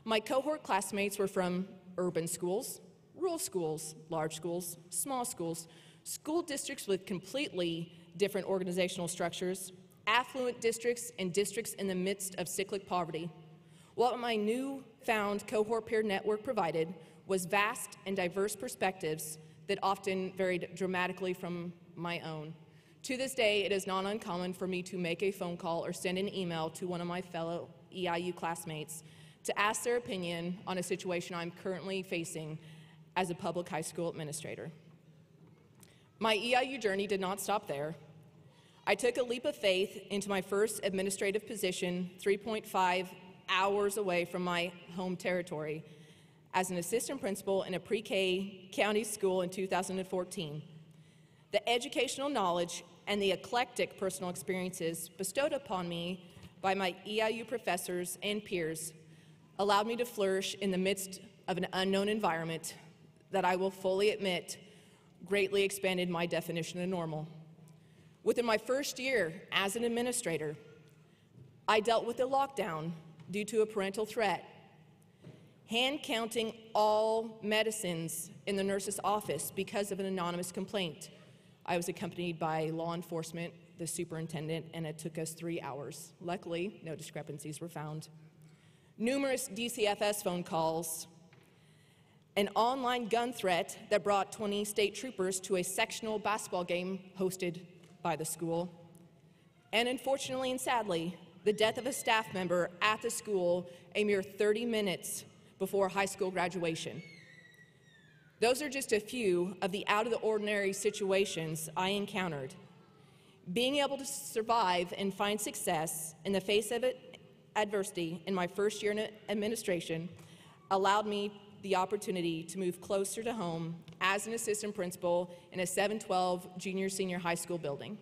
My cohort classmates were from urban schools, rural schools, large schools, small schools, school districts with completely different organizational structures, affluent districts, and districts in the midst of cyclic poverty. What my newfound cohort peer network provided was vast and diverse perspectives that often varied dramatically from my own. To this day, it is not uncommon for me to make a phone call or send an email to one of my fellow EIU classmates to ask their opinion on a situation I'm currently facing as a public high school administrator. My EIU journey did not stop there. I took a leap of faith into my first administrative position 3.5 hours away from my home territory as an assistant principal in a pre-K county school in 2014. The educational knowledge and the eclectic personal experiences bestowed upon me by my EIU professors and peers allowed me to flourish in the midst of an unknown environment that I will fully admit greatly expanded my definition of normal. Within my first year as an administrator, I dealt with a lockdown due to a parental threat, hand counting all medicines in the nurse's office because of an anonymous complaint. I was accompanied by law enforcement, the superintendent, and it took us 3 hours. Luckily, no discrepancies were found. Numerous DCFS phone calls, an online gun threat that brought 20 state troopers to a sectional basketball game hosted by the school, and unfortunately and sadly, the death of a staff member at the school a mere 30 minutes before high school graduation. Those are just a few of the out-of-the-ordinary situations I encountered. Being able to survive and find success in the face of adversity in my first year in administration allowed me the opportunity to move closer to home as an assistant principal in a 712 junior-senior high school building.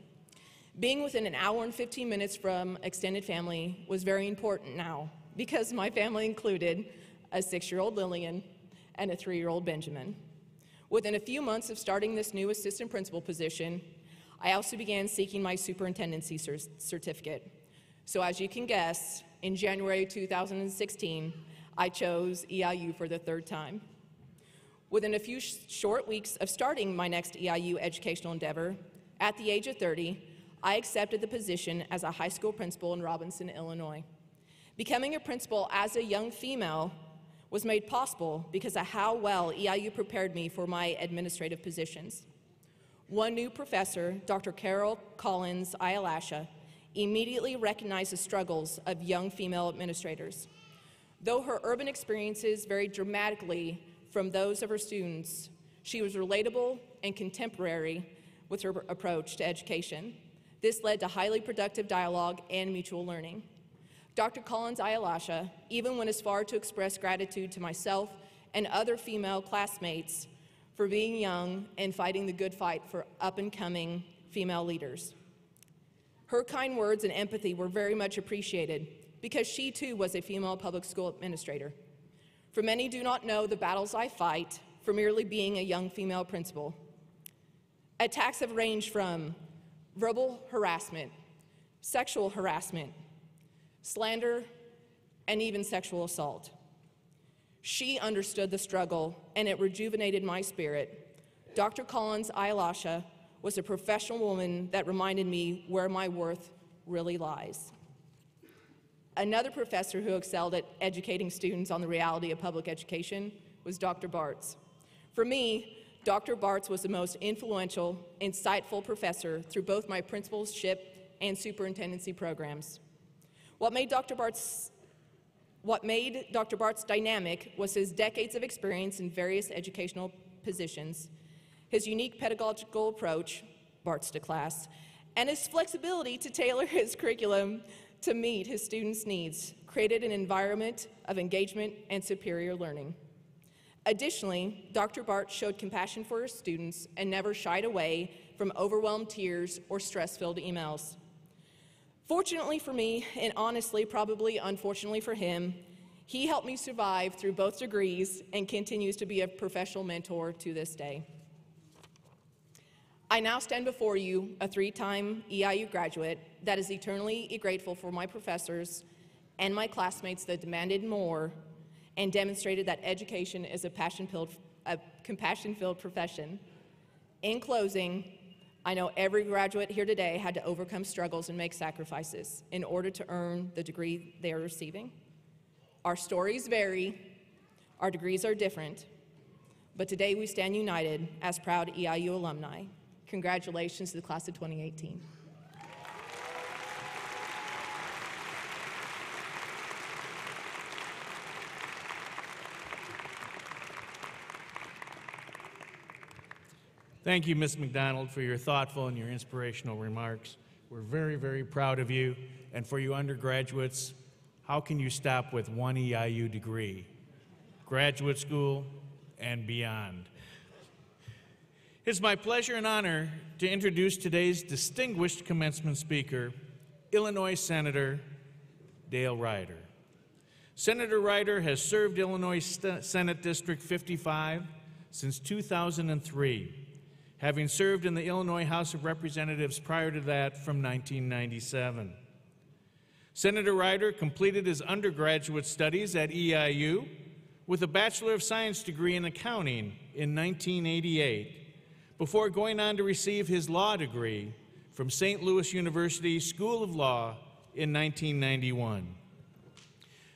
Being within an hour and 15 minutes from extended family was very important now because my family included a 6-year-old Lillian and a 3-year-old Benjamin. Within a few months of starting this new assistant principal position, I also began seeking my superintendency certificate. So as you can guess, in January 2016, I chose EIU for the third time. Within a few short weeks of starting my next EIU educational endeavor, at the age of 30, I accepted the position as a high school principal in Robinson, Illinois. Becoming a principal as a young female was made possible because of how well EIU prepared me for my administrative positions. One new professor, Dr. Carol Collins Ayalasha, immediately recognized the struggles of young female administrators. Though her urban experiences varied dramatically from those of her students, she was relatable and contemporary with her approach to education. This led to highly productive dialogue and mutual learning. Dr. Collins Ayalasha even went as far to express gratitude to myself and other female classmates for being young and fighting the good fight for up-and-coming female leaders. Her kind words and empathy were very much appreciated because she too was a female public school administrator. For many do not know the battles I fight for merely being a young female principal. Attacks have ranged from verbal harassment, sexual harassment, slander, and even sexual assault. She understood the struggle, and it rejuvenated my spirit. Dr. Collins Ayalasha was a professional woman that reminded me where my worth really lies. Another professor who excelled at educating students on the reality of public education was Dr. Bartz. For me, Dr. Bartz was the most influential, insightful professor through both my principalship and superintendency programs. What made Dr. Bartz dynamic was his decades of experience in various educational positions, his unique pedagogical approach, Bartz to class, and his flexibility to tailor his curriculum to meet his students' needs, created an environment of engagement and superior learning. Additionally, Dr. Bartz showed compassion for his students and never shied away from overwhelmed tears or stress-filled emails. Fortunately for me, and honestly, probably unfortunately for him, he helped me survive through both degrees and continues to be a professional mentor to this day. I now stand before you, a three-time EIU graduate, that is eternally grateful for my professors and my classmates that demanded more and demonstrated that education is a compassion-filled profession. In closing, I know every graduate here today had to overcome struggles and make sacrifices in order to earn the degree they are receiving. Our stories vary, our degrees are different, but today we stand united as proud EIU alumni. Congratulations to the class of 2018. Thank you, Ms. McDonald, for your thoughtful and your inspirational remarks. We're very, very proud of you. And for you undergraduates, how can you stop with one EIU degree? Graduate school and beyond. It's my pleasure and honor to introduce today's distinguished commencement speaker, Illinois Senator Dale Ryder. Senator Ryder has served Illinois Senate District 55 since 2003. Having served in the Illinois House of Representatives prior to that from 1997. Senator Ryder completed his undergraduate studies at EIU with a Bachelor of Science degree in accounting in 1988, before going on to receive his law degree from St. Louis University School of Law in 1991.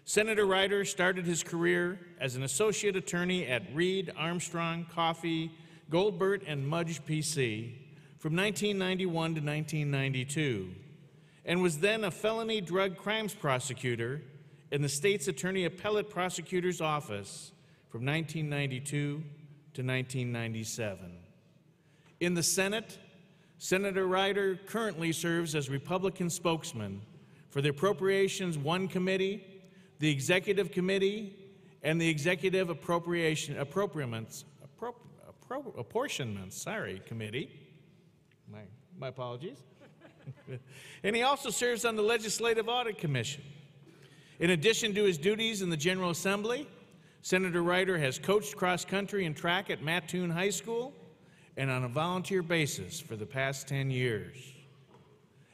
Senator Ryder started his career as an associate attorney at Reed, Armstrong, Coffey, Goldbert, and Mudge PC from 1991 to 1992, and was then a felony drug crimes prosecutor in the state's Attorney Appellate Prosecutor's Office from 1992 to 1997. In the Senate, Senator Ryder currently serves as Republican spokesman for the Appropriations 1 Committee, the Executive Committee, and the Executive Apportionments Committee. My apologies. And he also serves on the Legislative Audit Commission. In addition to his duties in the General Assembly, Senator Ryder has coached cross-country and track at Mattoon High School and on a volunteer basis for the past 10 years.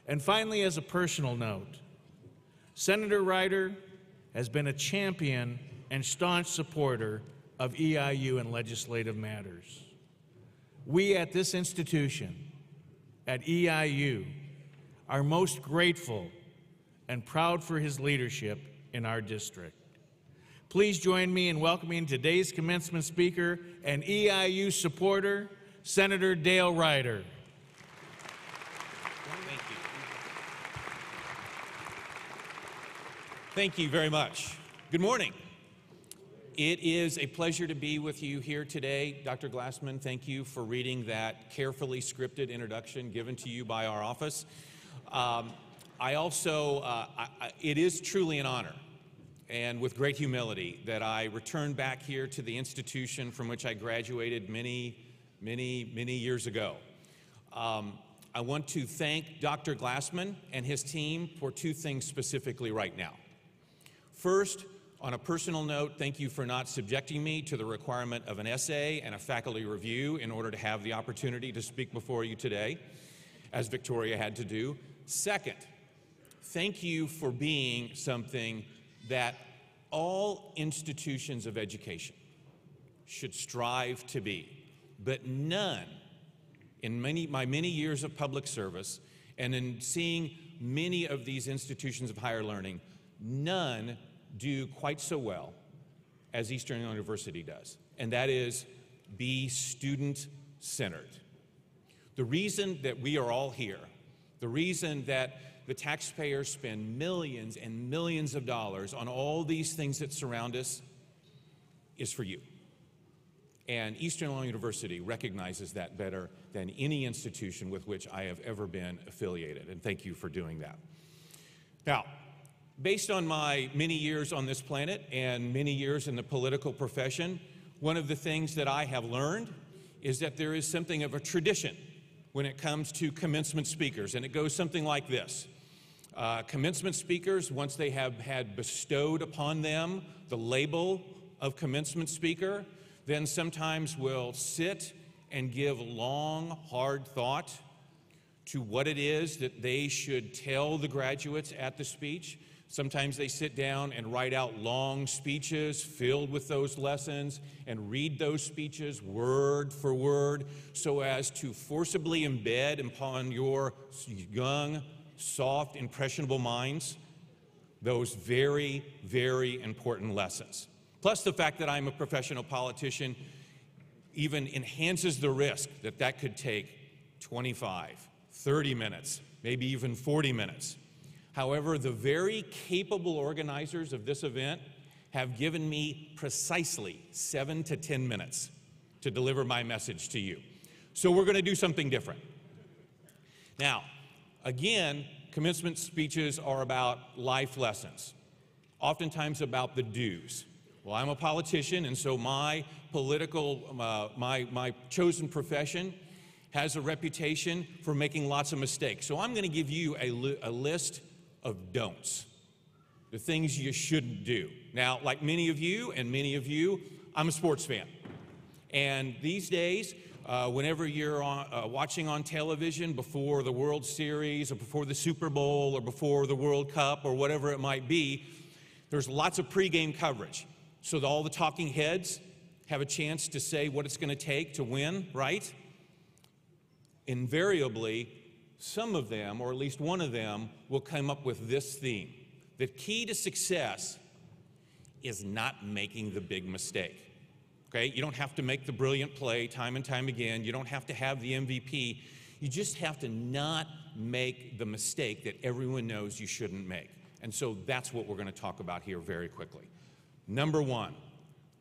And finally, as a personal note, Senator Ryder has been a champion and staunch supporter of EIU in legislative matters. We at this institution, at EIU, are most grateful and proud for his leadership in our district. Please join me in welcoming today's commencement speaker and EIU supporter, Senator Dale Ryder. Thank you. Thank you very much. Good morning. It is a pleasure to be with you here today. Dr. Glassman, thank you for reading that carefully scripted introduction given to you by our office. It is truly an honor and with great humility that I return back here to the institution from which I graduated many years ago. I want to thank Dr. Glassman and his team for two things specifically right now. First, on a personal note, thank you for not subjecting me to the requirement of an essay and a faculty review in order to have the opportunity to speak before you today, as Victoria had to do. Second, thank you for being something that all institutions of education should strive to be, but none, in my many years of public service and in seeing many of these institutions of higher learning, none do quite so well as Eastern University does, and that is be student-centered. The reason that we are all here, the reason that the taxpayers spend millions and millions of dollars on all these things that surround us is for you. And Eastern Illinois University recognizes that better than any institution with which I have ever been affiliated, and thank you for doing that. Now, based on my many years on this planet and many years in the political profession, one of the things that I have learned is that there is something of a tradition when it comes to commencement speakers, and it goes something like this. Commencement speakers, once they have had bestowed upon them the label of commencement speaker, then sometimes will sit and give long, hard thought to what it is that they should tell the graduates at the speech. Sometimes they sit down and write out long speeches filled with those lessons and read those speeches word for word so as to forcibly embed upon your young, soft, impressionable minds those very, very important lessons. Plus the fact that I'm a professional politician even enhances the risk that that could take 25, 30 minutes, maybe even 40 minutes. However, the very capable organizers of this event have given me precisely 7 to 10 minutes to deliver my message to you. So we're going to do something different. Now, again, commencement speeches are about life lessons, oftentimes about the do's. Well, I'm a politician, and so my my chosen profession has a reputation for making lots of mistakes. So I'm going to give you a list of don'ts, the things you shouldn't do. Now, like many of you, I'm a sports fan. And these days, whenever you're watching on television before the World Series or before the Super Bowl or before the World Cup or whatever it might be, there's lots of pregame coverage. So that all the talking heads have a chance to say what it's going to take to win, right? Invariably, some of them, or at least one of them, will come up with this theme. The key to success is not making the big mistake. Okay? You don't have to make the brilliant play time and time again. You don't have to have the MVP. You just have to not make the mistake that everyone knows you shouldn't make. And so that's what we're going to talk about here very quickly. Number one,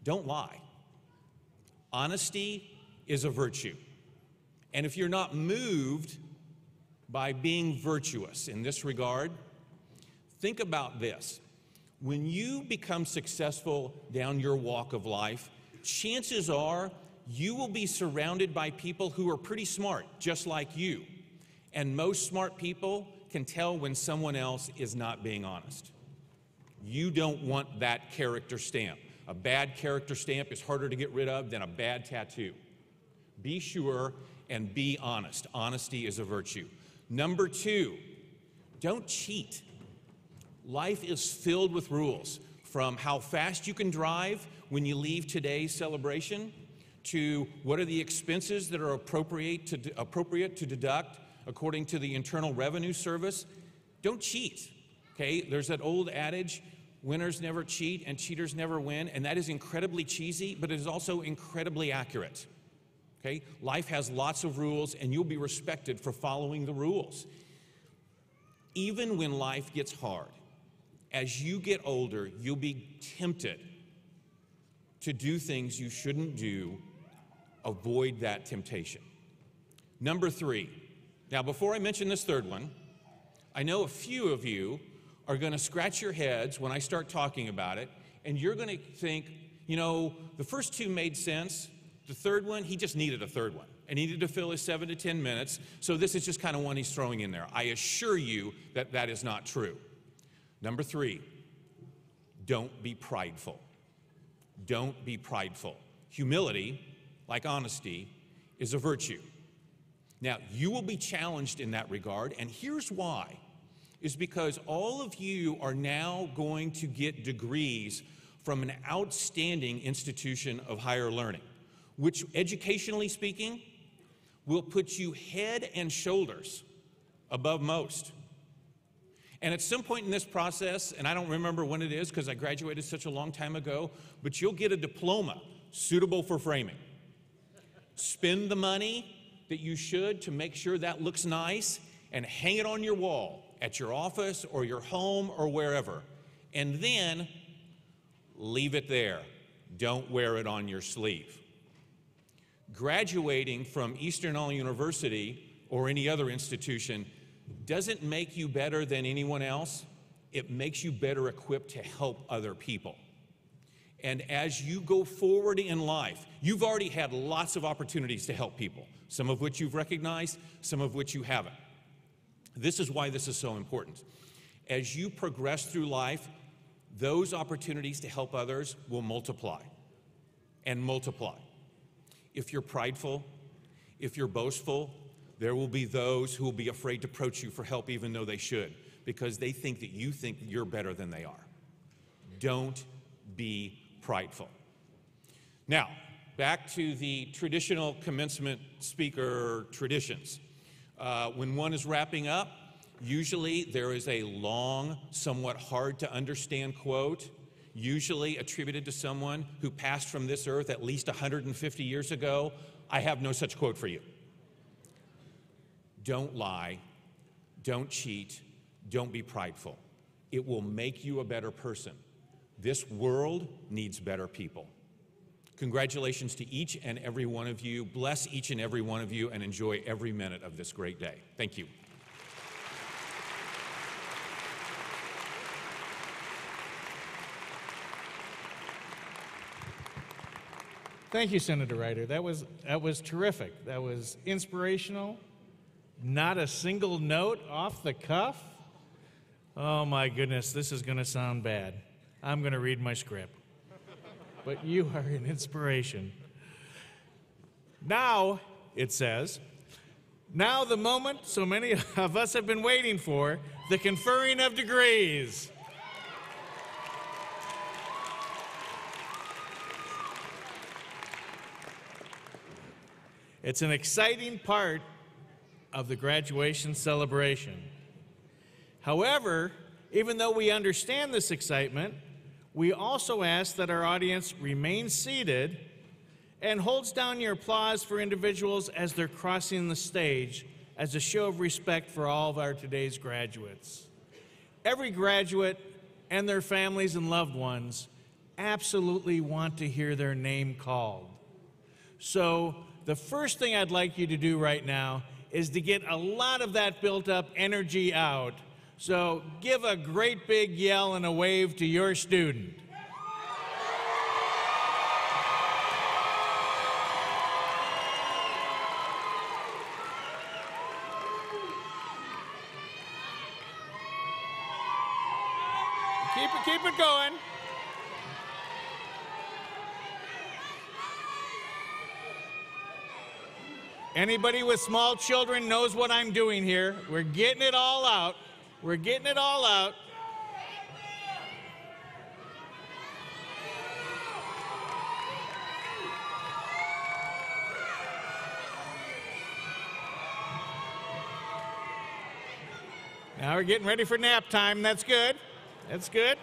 don't lie. Honesty is a virtue. And if you're not moved by being virtuous in this regard, think about this. When you become successful down your walk of life, chances are you will be surrounded by people who are pretty smart, just like you. And most smart people can tell when someone else is not being honest. You don't want that character stamp. A bad character stamp is harder to get rid of than a bad tattoo. Be sure and be honest. Honesty is a virtue. Number 2, don't cheat. Life is filled with rules, from how fast you can drive when you leave today's celebration to what are the expenses that are appropriate to deduct according to the Internal Revenue Service. Don't cheat, okay? There's that old adage, winners never cheat and cheaters never win, and that is incredibly cheesy, but it is also incredibly accurate, okay? Life has lots of rules, and you'll be respected for following the rules. Even when life gets hard, as you get older, you'll be tempted to do things you shouldn't do. Avoid that temptation. Number 3. Now, before I mention this third one, I know a few of you are going to scratch your heads when I start talking about it, and you're going to think, you know, the first 2 made sense. The third one, he just needed a third one. And he needed to fill his 7 to 10 minutes, so this is just kind of one he's throwing in there. I assure you that that is not true. Number 3, don't be prideful. Don't be prideful. Humility, like honesty, is a virtue. Now, you will be challenged in that regard, and here's why. Is because all of you are now going to get degrees from an outstanding institution of higher learning, which, educationally speaking, will put you head and shoulders above most. And at some point in this process, and I don't remember when it is because I graduated such a long time ago, but you'll get a diploma suitable for framing. Spend the money that you should to make sure that looks nice and hang it on your wall at your office or your home or wherever. And then leave it there. Don't wear it on your sleeve. Graduating from Eastern Illinois University or any other institution doesn't make you better than anyone else. It makes you better equipped to help other people. And as you go forward in life, you've already had lots of opportunities to help people, some of which you've recognized, some of which you haven't. This is why this is so important. As you progress through life, those opportunities to help others will multiply and multiply. If you're prideful, if you're boastful, there will be those who will be afraid to approach you for help even though they should, because they think that you think you're better than they are. Don't be prideful. Now, back to the traditional commencement speaker traditions. When one is wrapping up, usually there is a long, somewhat hard to understand quote, usually attributed to someone who passed from this earth at least 150 years ago. I have no such quote for you. Don't lie, don't cheat, don't be prideful. It will make you a better person. This world needs better people. Congratulations to each and every one of you. Bless each and every one of you and enjoy every minute of this great day. Thank you. Thank you, Senator Ryder. That was terrific. That was inspirational. Not a single note off the cuff. Oh my goodness, this is going to sound bad. I'm going to read my script. But you are an inspiration. Now, it says, now the moment so many of us have been waiting for, the conferring of degrees. It's an exciting part of the graduation celebration. However, even though we understand this excitement, we also ask that our audience remain seated and holds down your applause for individuals as they're crossing the stage as a show of respect for all of our today's graduates. Every graduate and their families and loved ones absolutely want to hear their name called. So the first thing I'd like you to do right now is to get a lot of that built-up energy out. So give a great big yell and a wave to your student. Keep it going. Anybody with small children knows what I'm doing here. We're getting it all out. We're getting it all out. Now we're getting ready for nap time. That's good. That's good.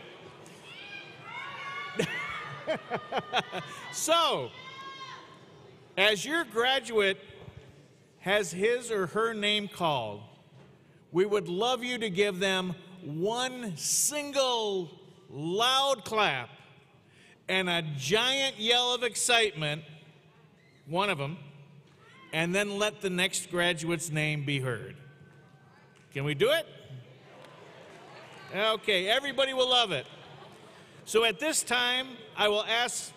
So, as your graduate has his or her name called, we would love you to give them one single loud clap and a giant yell of excitement, one of them, and then let the next graduate's name be heard. Can we do it? Okay, everybody will love it. So at this time, I will ask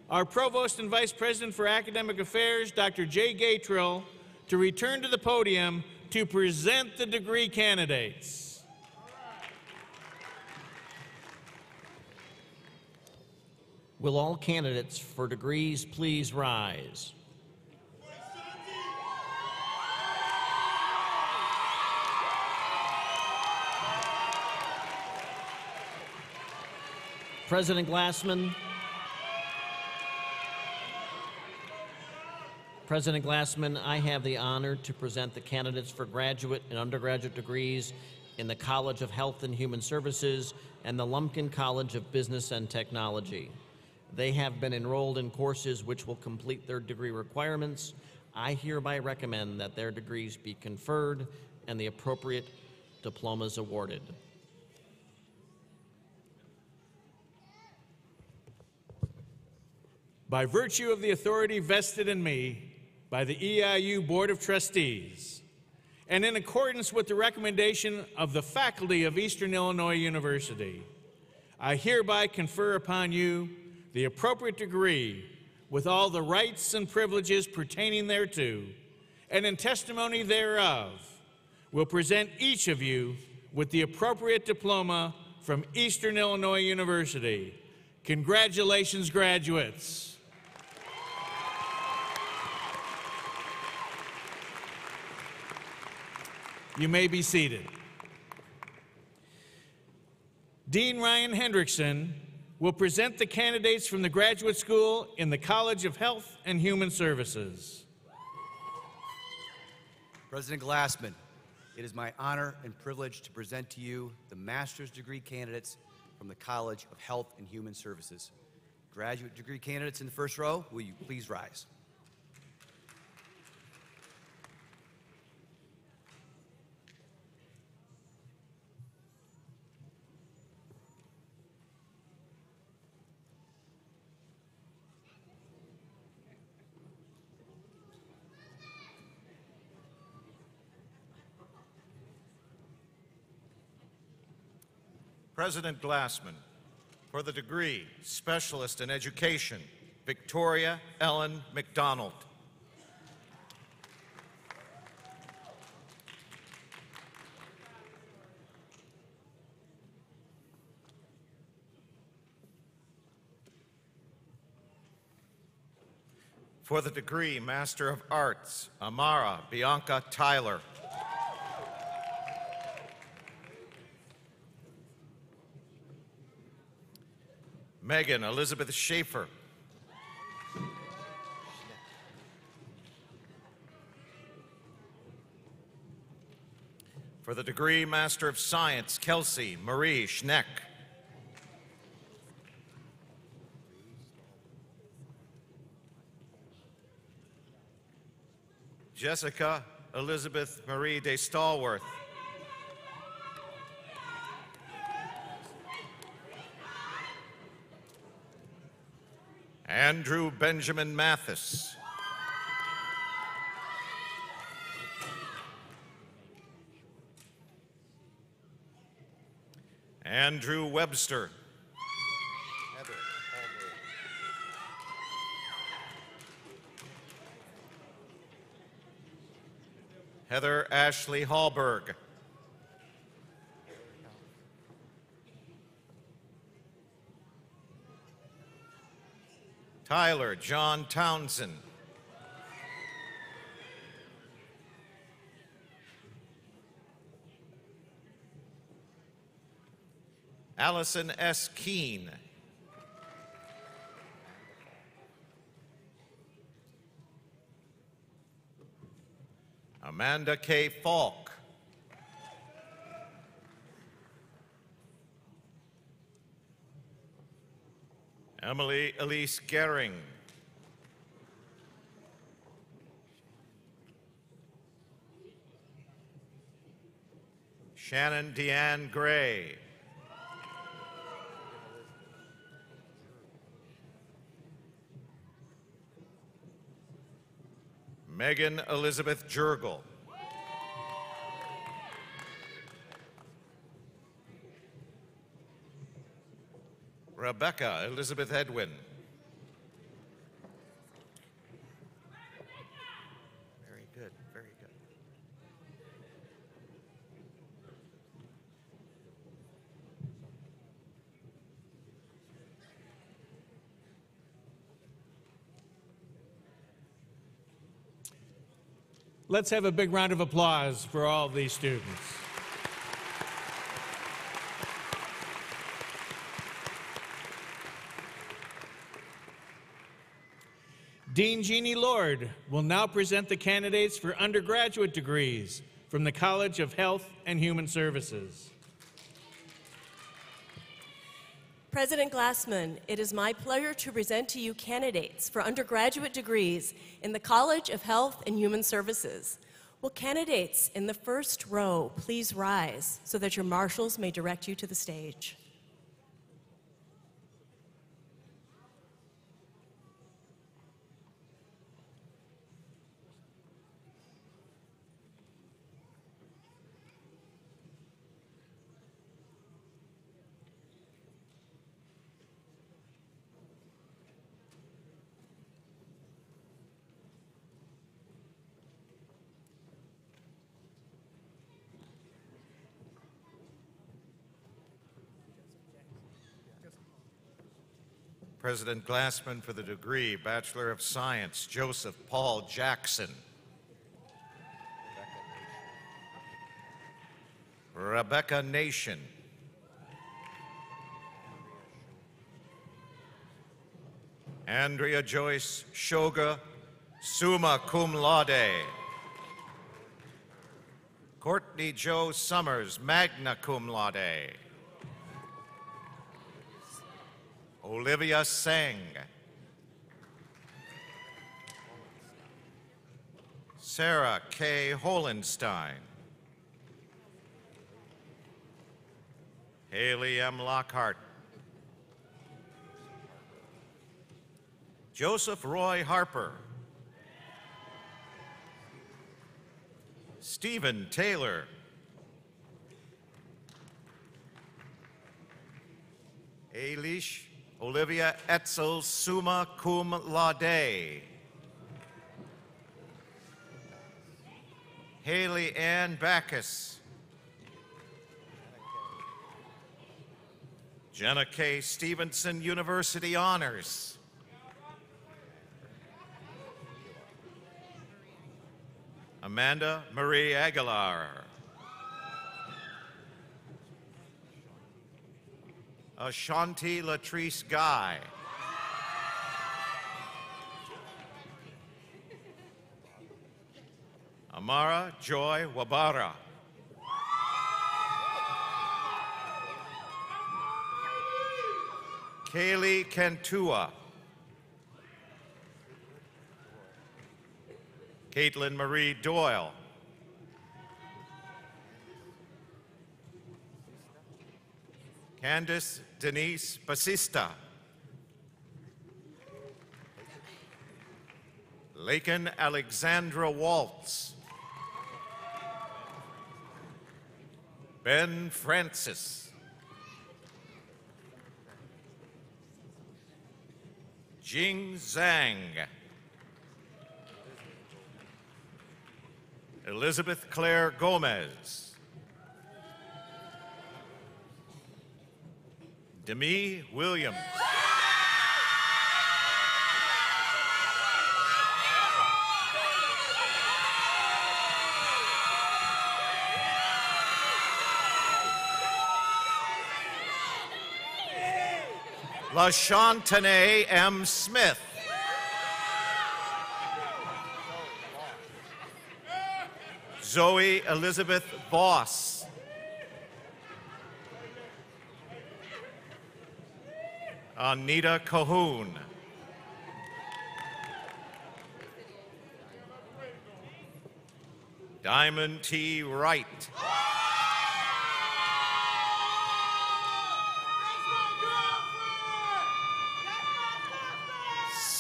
our Provost and Vice President for Academic Affairs, Dr. Jay Gatrill, to return to the podium to present the degree candidates. Will all candidates for degrees please rise? President Glassman. President Glassman, I have the honor to present the candidates for graduate and undergraduate degrees in the College of Health and Human Services and the Lumpkin College of Business and Technology. They have been enrolled in courses which will complete their degree requirements. I hereby recommend that their degrees be conferred and the appropriate diplomas awarded. By virtue of the authority vested in me by the EIU Board of Trustees, and in accordance with the recommendation of the faculty of Eastern Illinois University, I hereby confer upon you the appropriate degree with all the rights and privileges pertaining thereto, and in testimony thereof, will present each of you with the appropriate diploma from Eastern Illinois University. Congratulations, graduates. You may be seated. Dean Ryan Hendrickson will present the candidates from the Graduate School in the College of Health and Human Services. President Glassman, it is my honor and privilege to present to you the master's degree candidates from the College of Health and Human Services. Graduate degree candidates in the first row, will you please rise? President Glassman, for the degree Specialist in Education, Victoria Ellen McDonald. For the degree Master of Arts, Amara Bianca Tyler. Megan Elizabeth Schaefer. For the degree Master of Science, Kelsey Marie Schneck. Jessica Elizabeth Marie de Stallworth. Andrew Benjamin Mathis. Andrew Webster. Heather Ashley Hallberg. Tyler John Townsend. Allison S. Keene. Amanda K. Falk. Emily Elise Gehring. Shannon Deanne Gray. Megan Elizabeth Jurgel. Rebecca Elizabeth Edwin. Very good, very good. Let's have a big round of applause for all of these students. Dean Jeannie Lord will now present the candidates for undergraduate degrees from the College of Health and Human Services. President Glassman, it is my pleasure to present to you candidates for undergraduate degrees in the College of Health and Human Services. Will candidates in the first row please rise so that your marshals may direct you to the stage? President Glassman for the degree, Bachelor of Science, Joseph Paul Jackson. Rebecca Nation. Andrea Joyce Shoga, summa cum laude. Courtney Jo Summers, magna cum laude. Olivia Seng. Sarah K. Holenstein. Haley M. Lockhart. Joseph Roy Harper. Stephen Taylor. Eilish Olivia Etzel, summa cum laude. Haley Ann Backus. Jenna K. Stevenson, University Honors. Amanda Marie Aguilar. Ashanti Latrice Guy. Amara Joy Wabara. Kaylee Cantua. Caitlin Marie Doyle. Candice Denise Basista. Lakin Alexandra Waltz. Ben Francis. Jing Zhang. Elizabeth Claire Gomez. Demi Williams. LaShantanae M. Smith. Zoe Elizabeth Voss. Anita Cahoon. Diamond T. Wright.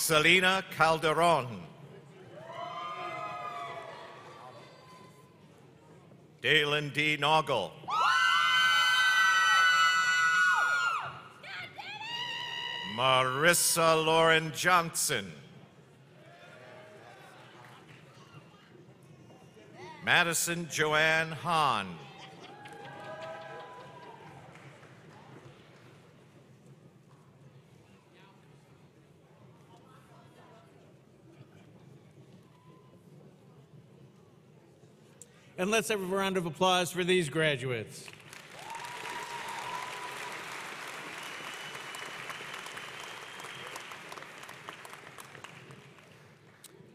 Selena Calderon. Dalen D. Noggle. Marissa Lauren Johnson. Madison Joanne Hahn. And let's have a round of applause for these graduates.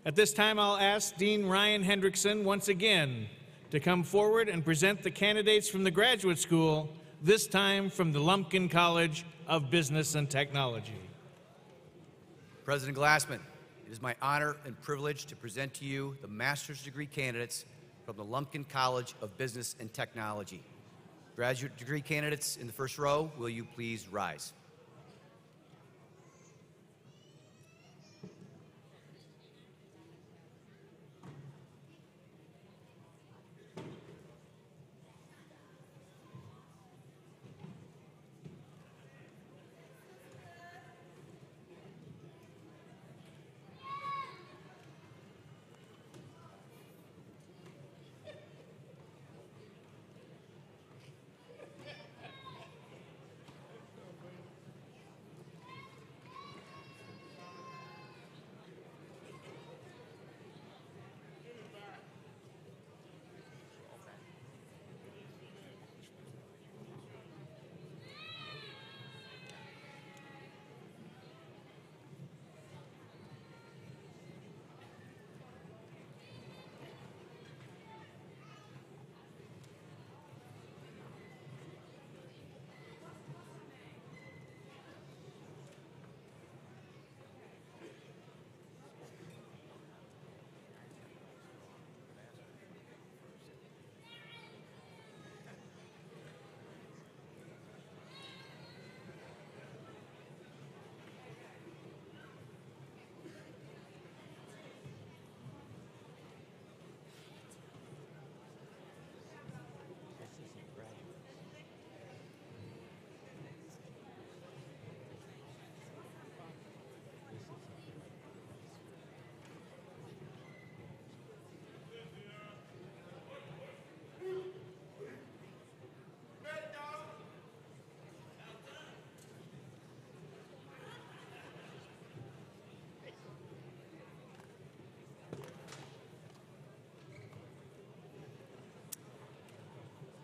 At this time, I'll ask Dean Ryan Hendrickson once again to come forward and present the candidates from the graduate school, this time from the Lumpkin College of Business and Technology. President Glassman, it is my honor and privilege to present to you the master's degree candidates from the Lumpkin College of Business and Technology. Graduate degree candidates in the first row, will you please rise?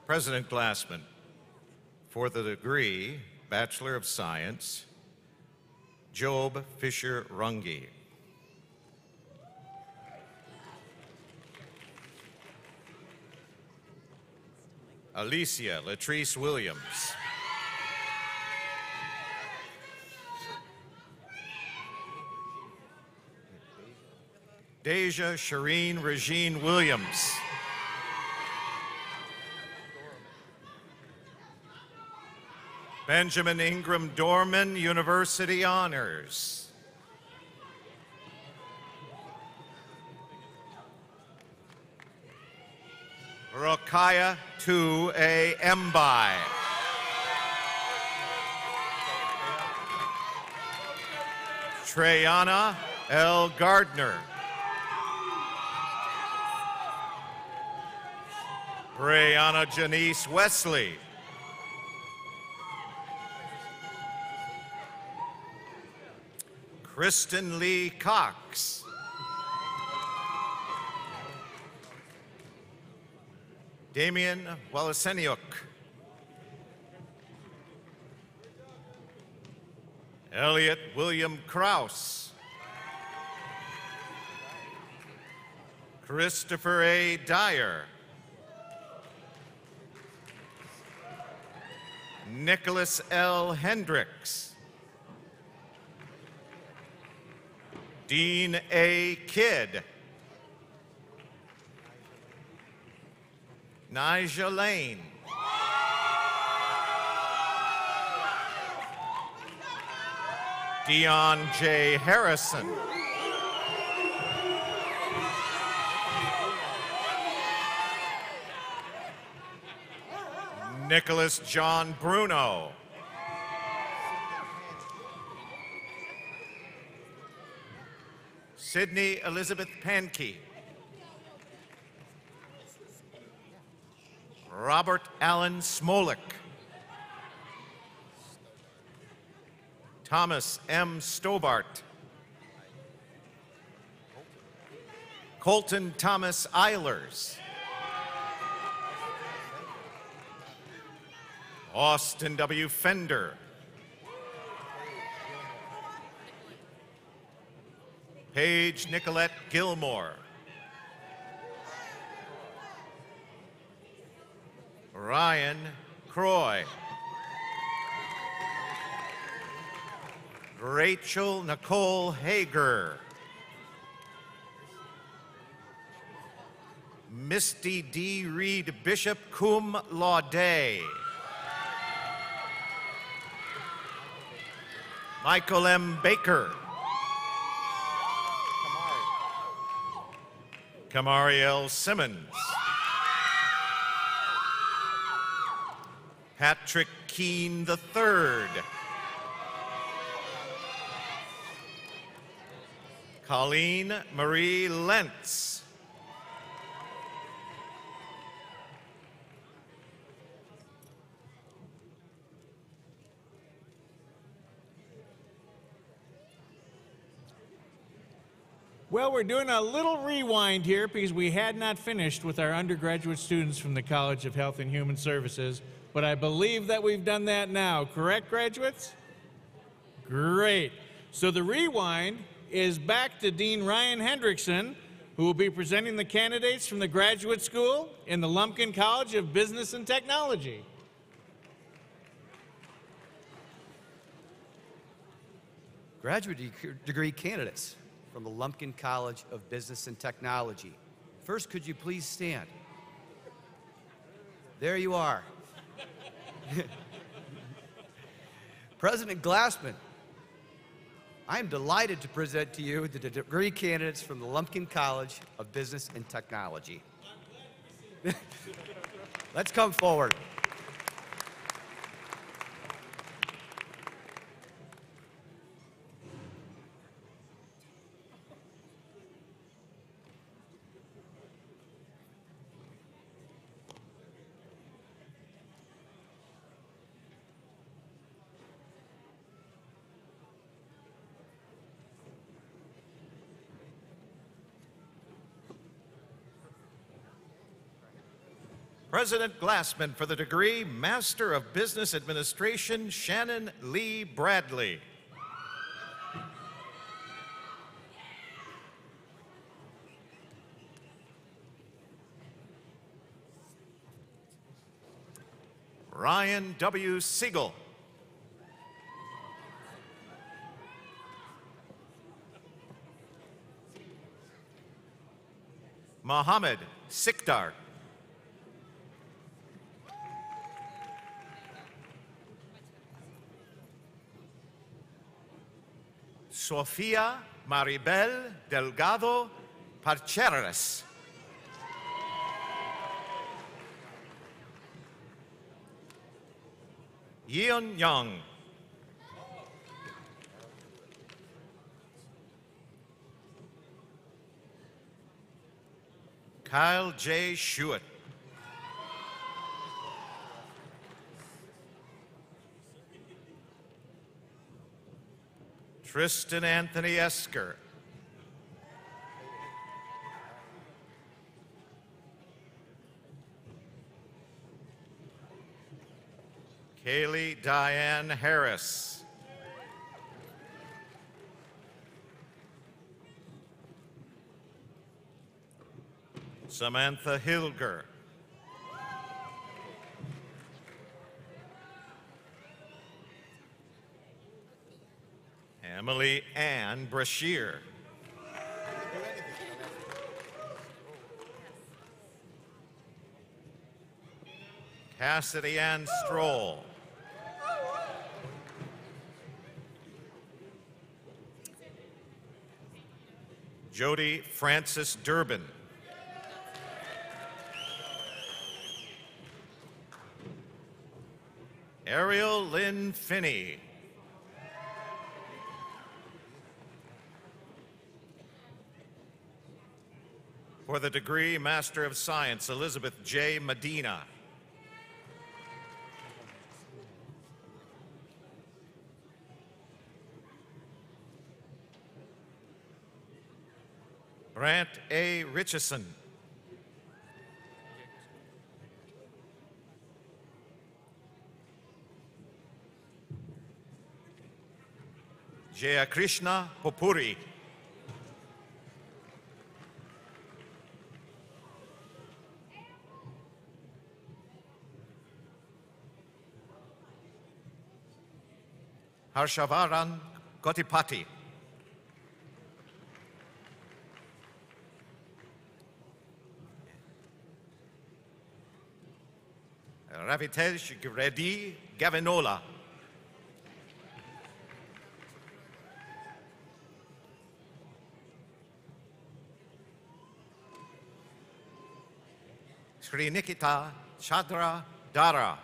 President Glassman, for the degree Bachelor of Science, Job Fisher Runge. Alicia Latrice Williams. Deja Shireen Regine Williams. Benjamin Ingram Dorman, University Honors. Rokaya Tu A. Mbai. Treyana L. Gardner. Brianna Janice Wesley. Kristen Lee Cox. Damian Walasenyuk. Elliot William Kraus. Christopher A. Dyer. Nicholas L. Hendricks. Dean A. Kidd. Nigel Lane. Dion J. Harrison. Nicholas John Bruno. Sydney Elizabeth Pankey. Robert Allen Smolik. Thomas M. Stobart. Colton Thomas Eilers. Austin W. Fender. Paige Nicolette Gilmore. Ryan Croy. Rachel Nicole Hager. Misty D. Reed Bishop, cum laude. Michael M. Baker. Kamari L. Simmons. Patrick Keene III. Colleen Marie Lentz. Well, we're doing a little rewind here because we had not finished with our undergraduate students from the College of Health and Human Services, but I believe that we've done that now. Correct, graduates? Great. So the rewind is back to Dean Ryan Hendrickson, who will be presenting the candidates from the graduate school in the Lumpkin College of Business and Technology. Graduate degree candidates from the Lumpkin College of Business and Technology. First, could you please stand? There you are. President Glassman, I am delighted to present to you the degree candidates from the Lumpkin College of Business and Technology. Let's come forward. President Glassman for the degree Master of Business Administration, Shannon Lee Bradley. Ryan W. Siegel. Mohammed Sikdar. Sofia Maribel Delgado Parcheres. Yeon Young. Kyle J. Schuett. Tristan Anthony Esker. Kaylee Diane Harris. Samantha Hilger. Emily Ann Brashear. Cassidy Ann Stroll. Jody Frances Durbin. Ariel Lynn Finney. For the degree Master of Science, Elizabeth J. Medina. Brant A. Richardson. Jayakrishna Popuri. Harshavaran Gotipati. Ravitesh Reddy Gavinola. Sri Nikita Chandra Dara.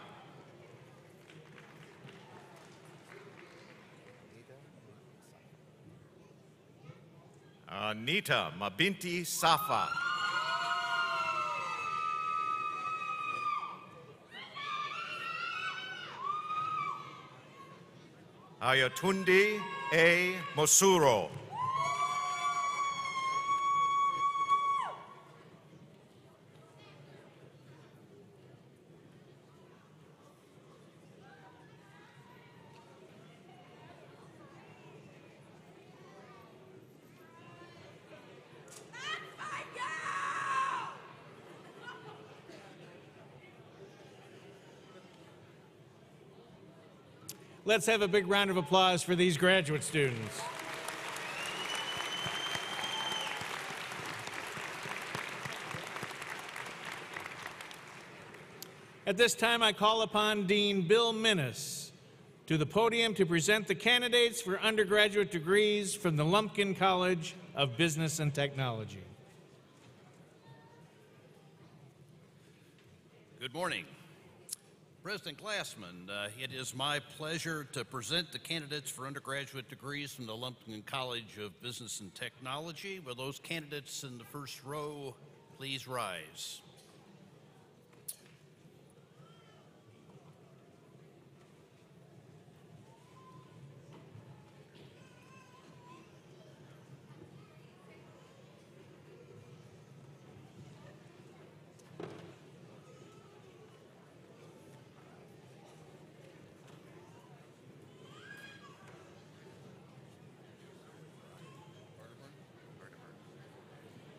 Anita Mabinti Safa. Ayatunde A. Mosuro. Let's have a big round of applause for these graduate students. At this time, I call upon Dean Bill Minnis to the podium to present the candidates for undergraduate degrees from the Lumpkin College of Business and Technology. Good morning. President Glassman, it is my pleasure to present the candidates for undergraduate degrees from the Lumpkin College of Business and Technology. Will those candidates in the first row please rise?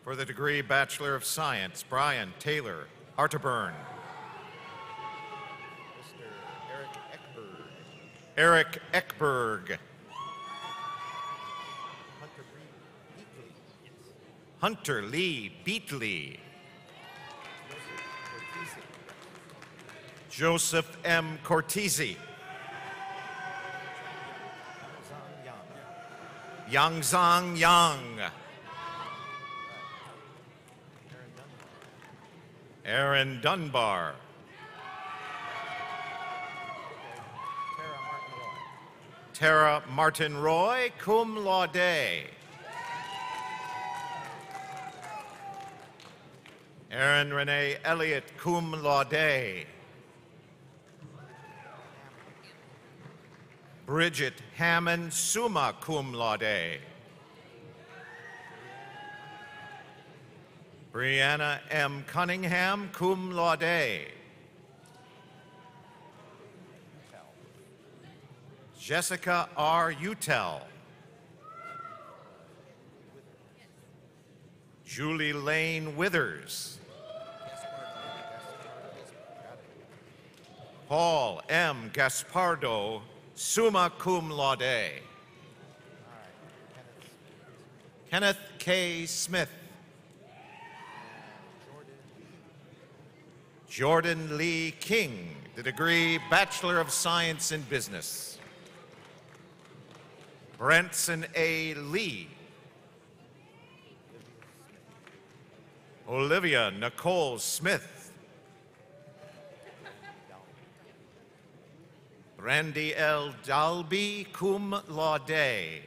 For the degree Bachelor of Science, Brian Taylor Arterburn. Mr. Eric Eckberg. Hunter Lee Beatley. Joseph M. Cortese. Yangzang Yang. Aaron Dunbar. Tara Martin Roy, cum laude. Aaron Renee Elliott, cum laude. Bridget Hammond, summa cum laude. Brianna M. Cunningham, cum laude. Jessica R. Utel. Julie Lane Withers. Paul M. Gaspardo, summa cum laude. Kenneth K. Smith. Jordan Lee King, the degree Bachelor of Science in Business. Branson A. Lee. Olivia Nicole Smith. Brandy L. Dalby, cum laude.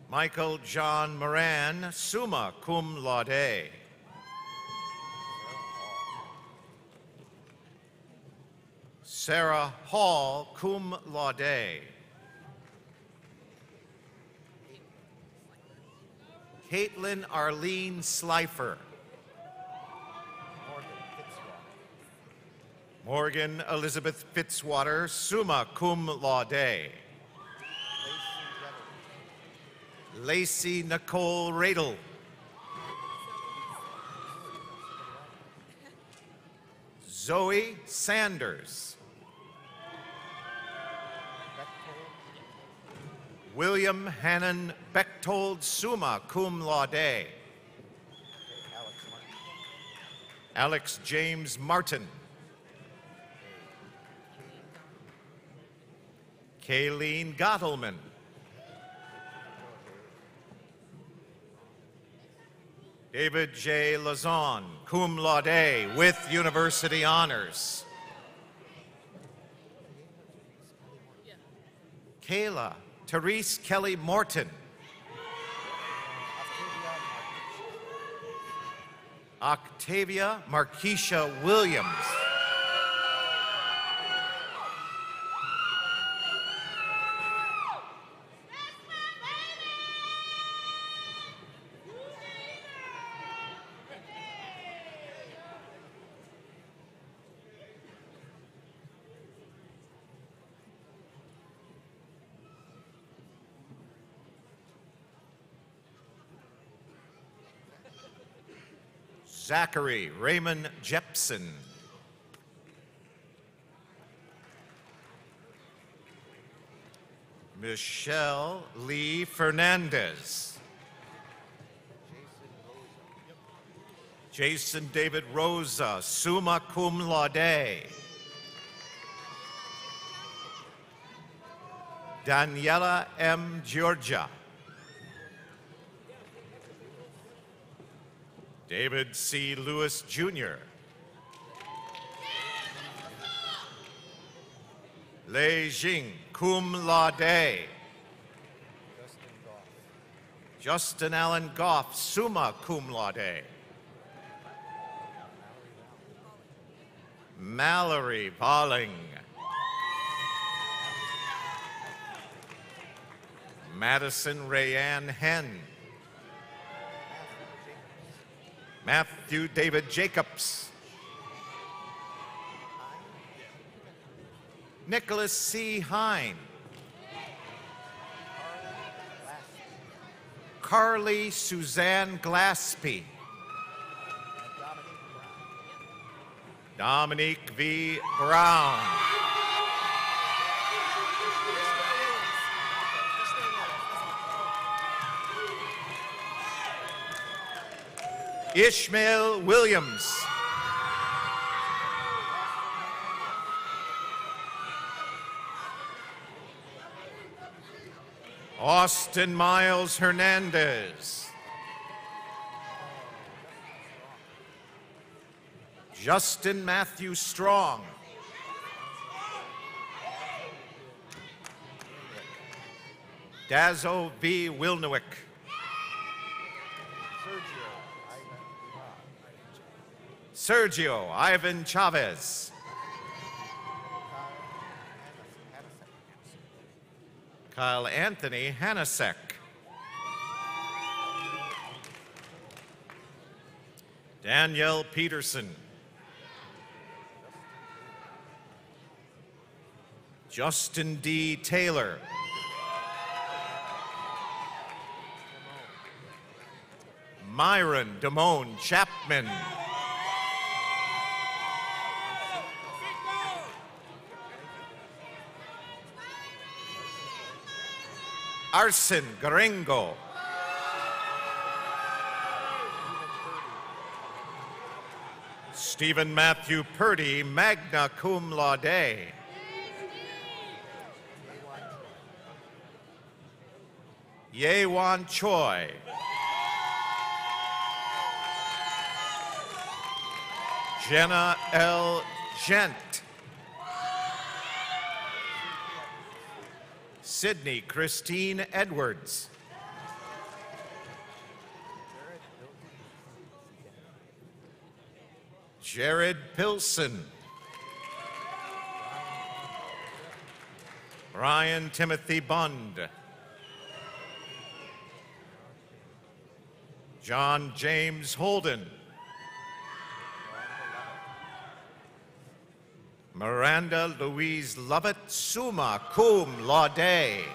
Michael John Moran, summa cum laude. Sarah Hall, cum laude. Caitlin Arlene Slifer. Morgan Elizabeth Fitzwater, summa cum laude. Lacey Nicole Radel. Zoe Sanders. William Hannon Bechtold, summa cum laude. Alex James Martin. Kayleen Gottelman. David J. Lazon, cum laude, with university honors. Kayla Therese Kelly Morton. Octavia Markeisha Williams. Zachary Raymond Jepson. Michelle Lee Fernandez. Jason David Rosa, summa cum laude. Daniela M. Georgia. David C. Lewis, Jr. Lei Jing, cum laude. Justin Allen Goff, summa cum laude. Mallory Balling. Madison Rayanne Henn. Matthew David Jacobs. Nicholas C. Hine. Carly Suzanne Glaspie. Dominique V. Brown. Ishmael Williams. Austin Miles Hernandez. Justin Matthew Strong. Dazo V. Wilnewick. Sergio Ivan Chavez. Kyle Anthony Hanasek. Danielle Peterson. Justin D. Taylor. Myron Damone Chapman. Arsen Garengo. Stephen Matthew Purdy, magna cum laude. Yewan Choi. Jenna L. Gent. Sydney Christine Edwards. Jared Pilson. Ryan Timothy Bund. John James Holden. Miranda Louise Lovett, summa cum laude.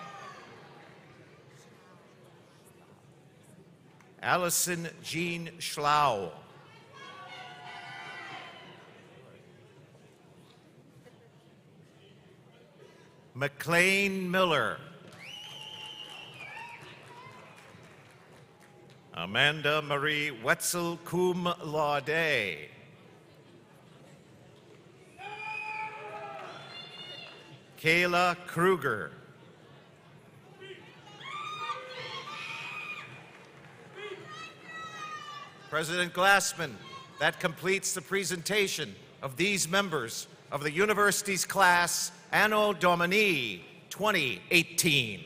Allison Jean Schlau. McLean Miller. Amanda Marie Wetzel, cum laude. Kayla Kruger. President Glassman, that completes the presentation of these members of the university's class Anno Domini 2018.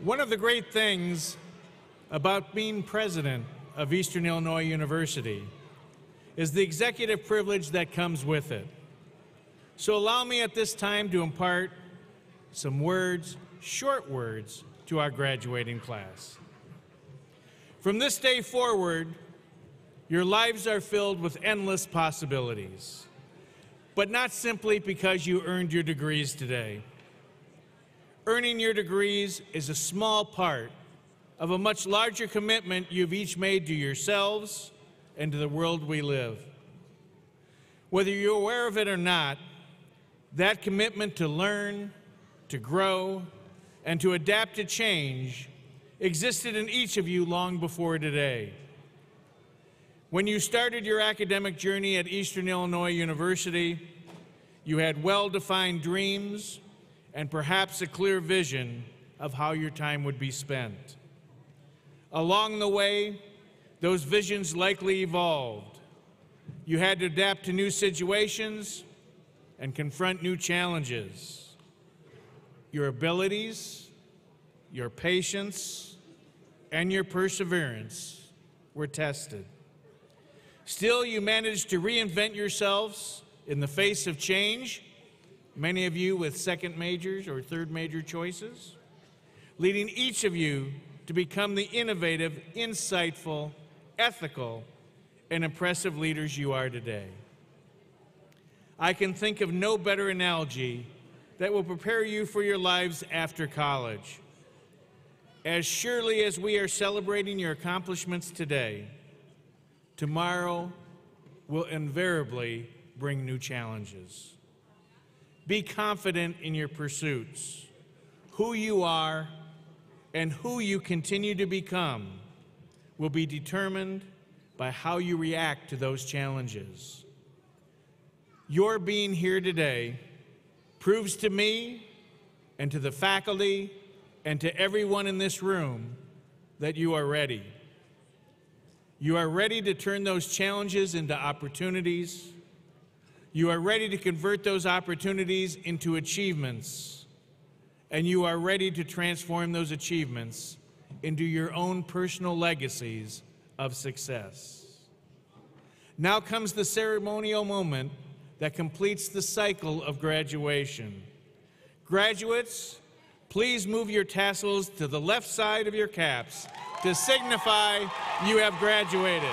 One of the great things about being president of Eastern Illinois University is the executive privilege that comes with it. So allow me at this time to impart some words, short words, to our graduating class. From this day forward, your lives are filled with endless possibilities, but not simply because you earned your degrees today. Earning your degrees is a small part of a much larger commitment you've each made to yourselves and to the world we live. Whether you're aware of it or not, that commitment to learn, to grow, and to adapt to change existed in each of you long before today. When you started your academic journey at Eastern Illinois University, you had well-defined dreams and perhaps a clear vision of how your time would be spent. Along the way, those visions likely evolved. You had to adapt to new situations and confront new challenges. Your abilities, your patience, and your perseverance were tested. Still, you managed to reinvent yourselves in the face of change, many of you with second majors or third major choices, leading each of you to become the innovative, insightful, ethical, and impressive leaders you are today. I can think of no better analogy that will prepare you for your lives after college. As surely as we are celebrating your accomplishments today, tomorrow will invariably bring new challenges. Be confident in your pursuits. Who you are and who you continue to become will be determined by how you react to those challenges. Your being here today proves to me and to the faculty and to everyone in this room that you are ready. You are ready to turn those challenges into opportunities. You are ready to convert those opportunities into achievements, and you are ready to transform those achievements into your own personal legacies of success. Now comes the ceremonial moment that completes the cycle of graduation. Graduates, please move your tassels to the left side of your caps to signify you have graduated.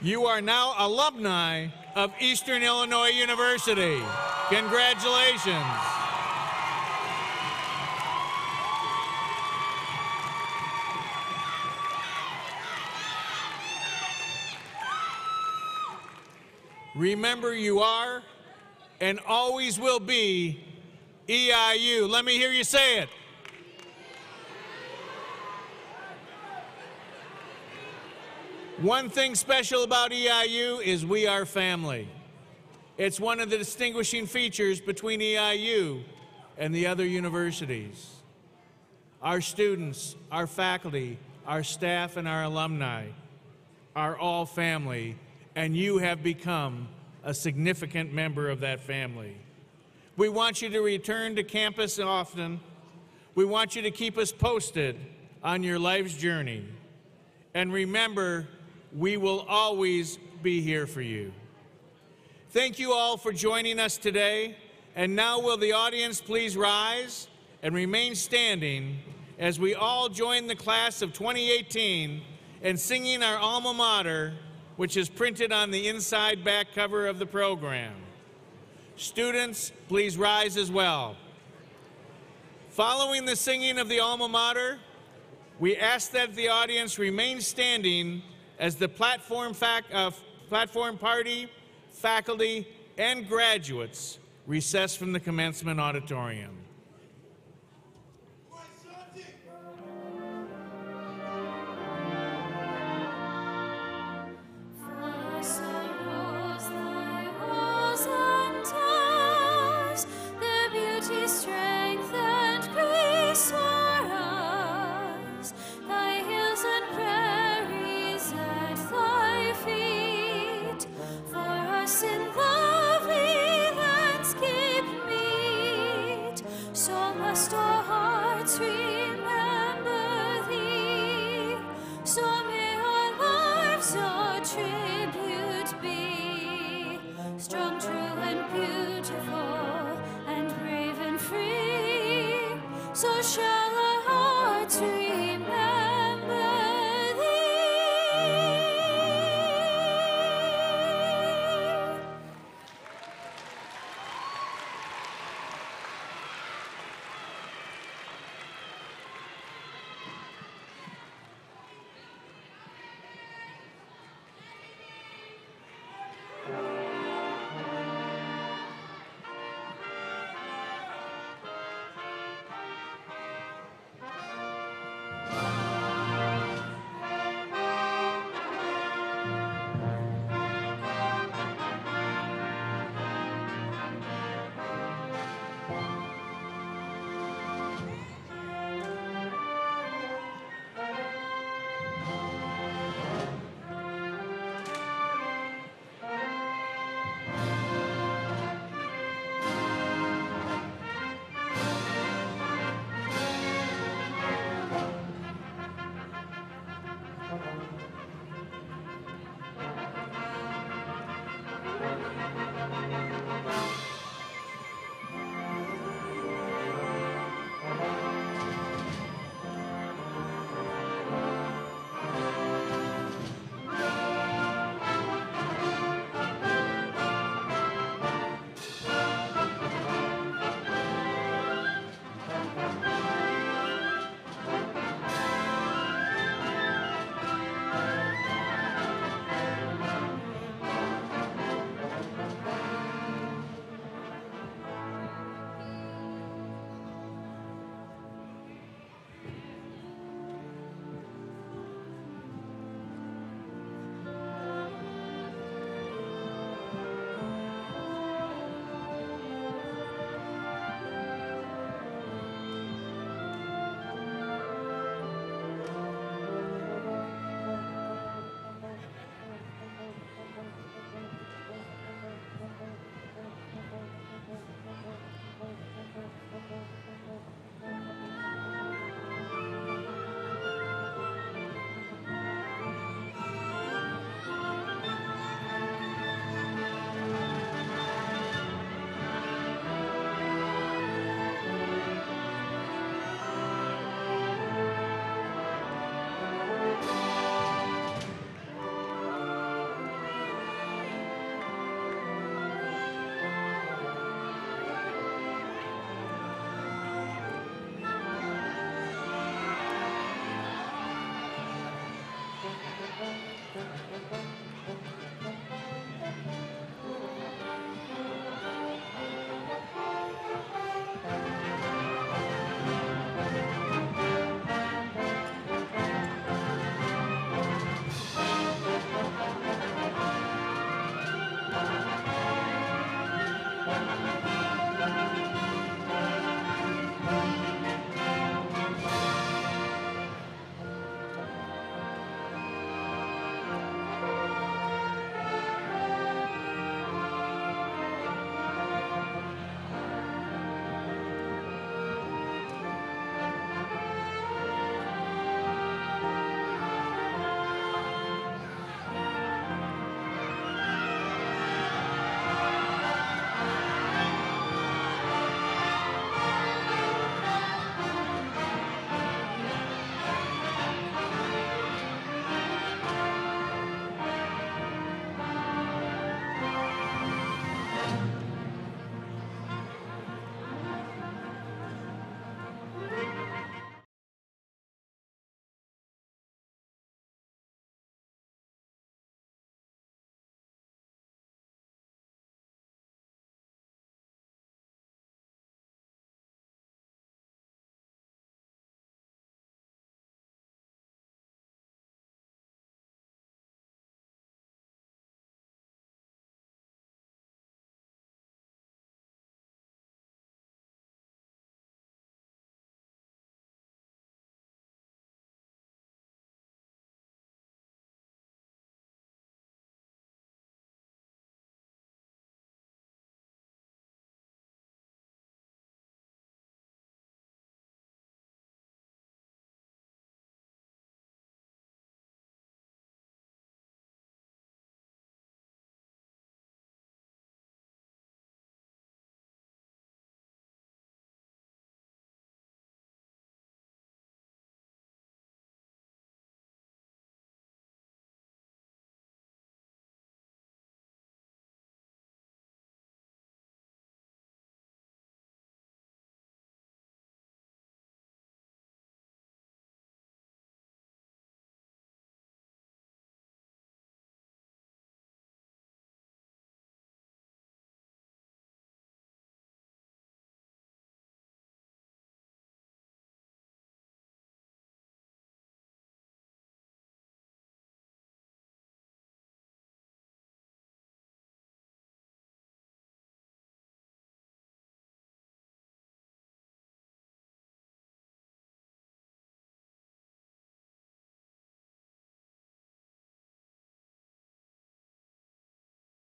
You are now alumni of Eastern Illinois University. Congratulations. Remember, you are and always will be EIU. Let me hear you say it. One thing special about EIU is we are family. It's one of the distinguishing features between EIU and the other universities. Our students, our faculty, our staff, and our alumni are all family, and you have become a significant member of that family. We want you to return to campus often. We want you to keep us posted on your life's journey. And remember, we will always be here for you. Thank you all for joining us today. And now will the audience please rise and remain standing as we all join the class of 2018 in singing our alma mater, which is printed on the inside back cover of the program. Students, please rise as well. Following the singing of the alma mater, we ask that the audience remain standing as the platform party, faculty, and graduates recess from the commencement auditorium. Strength and grace for us, thy hills and prairies at thy feet, for us in lovely landscape meet, so must our hearts reach.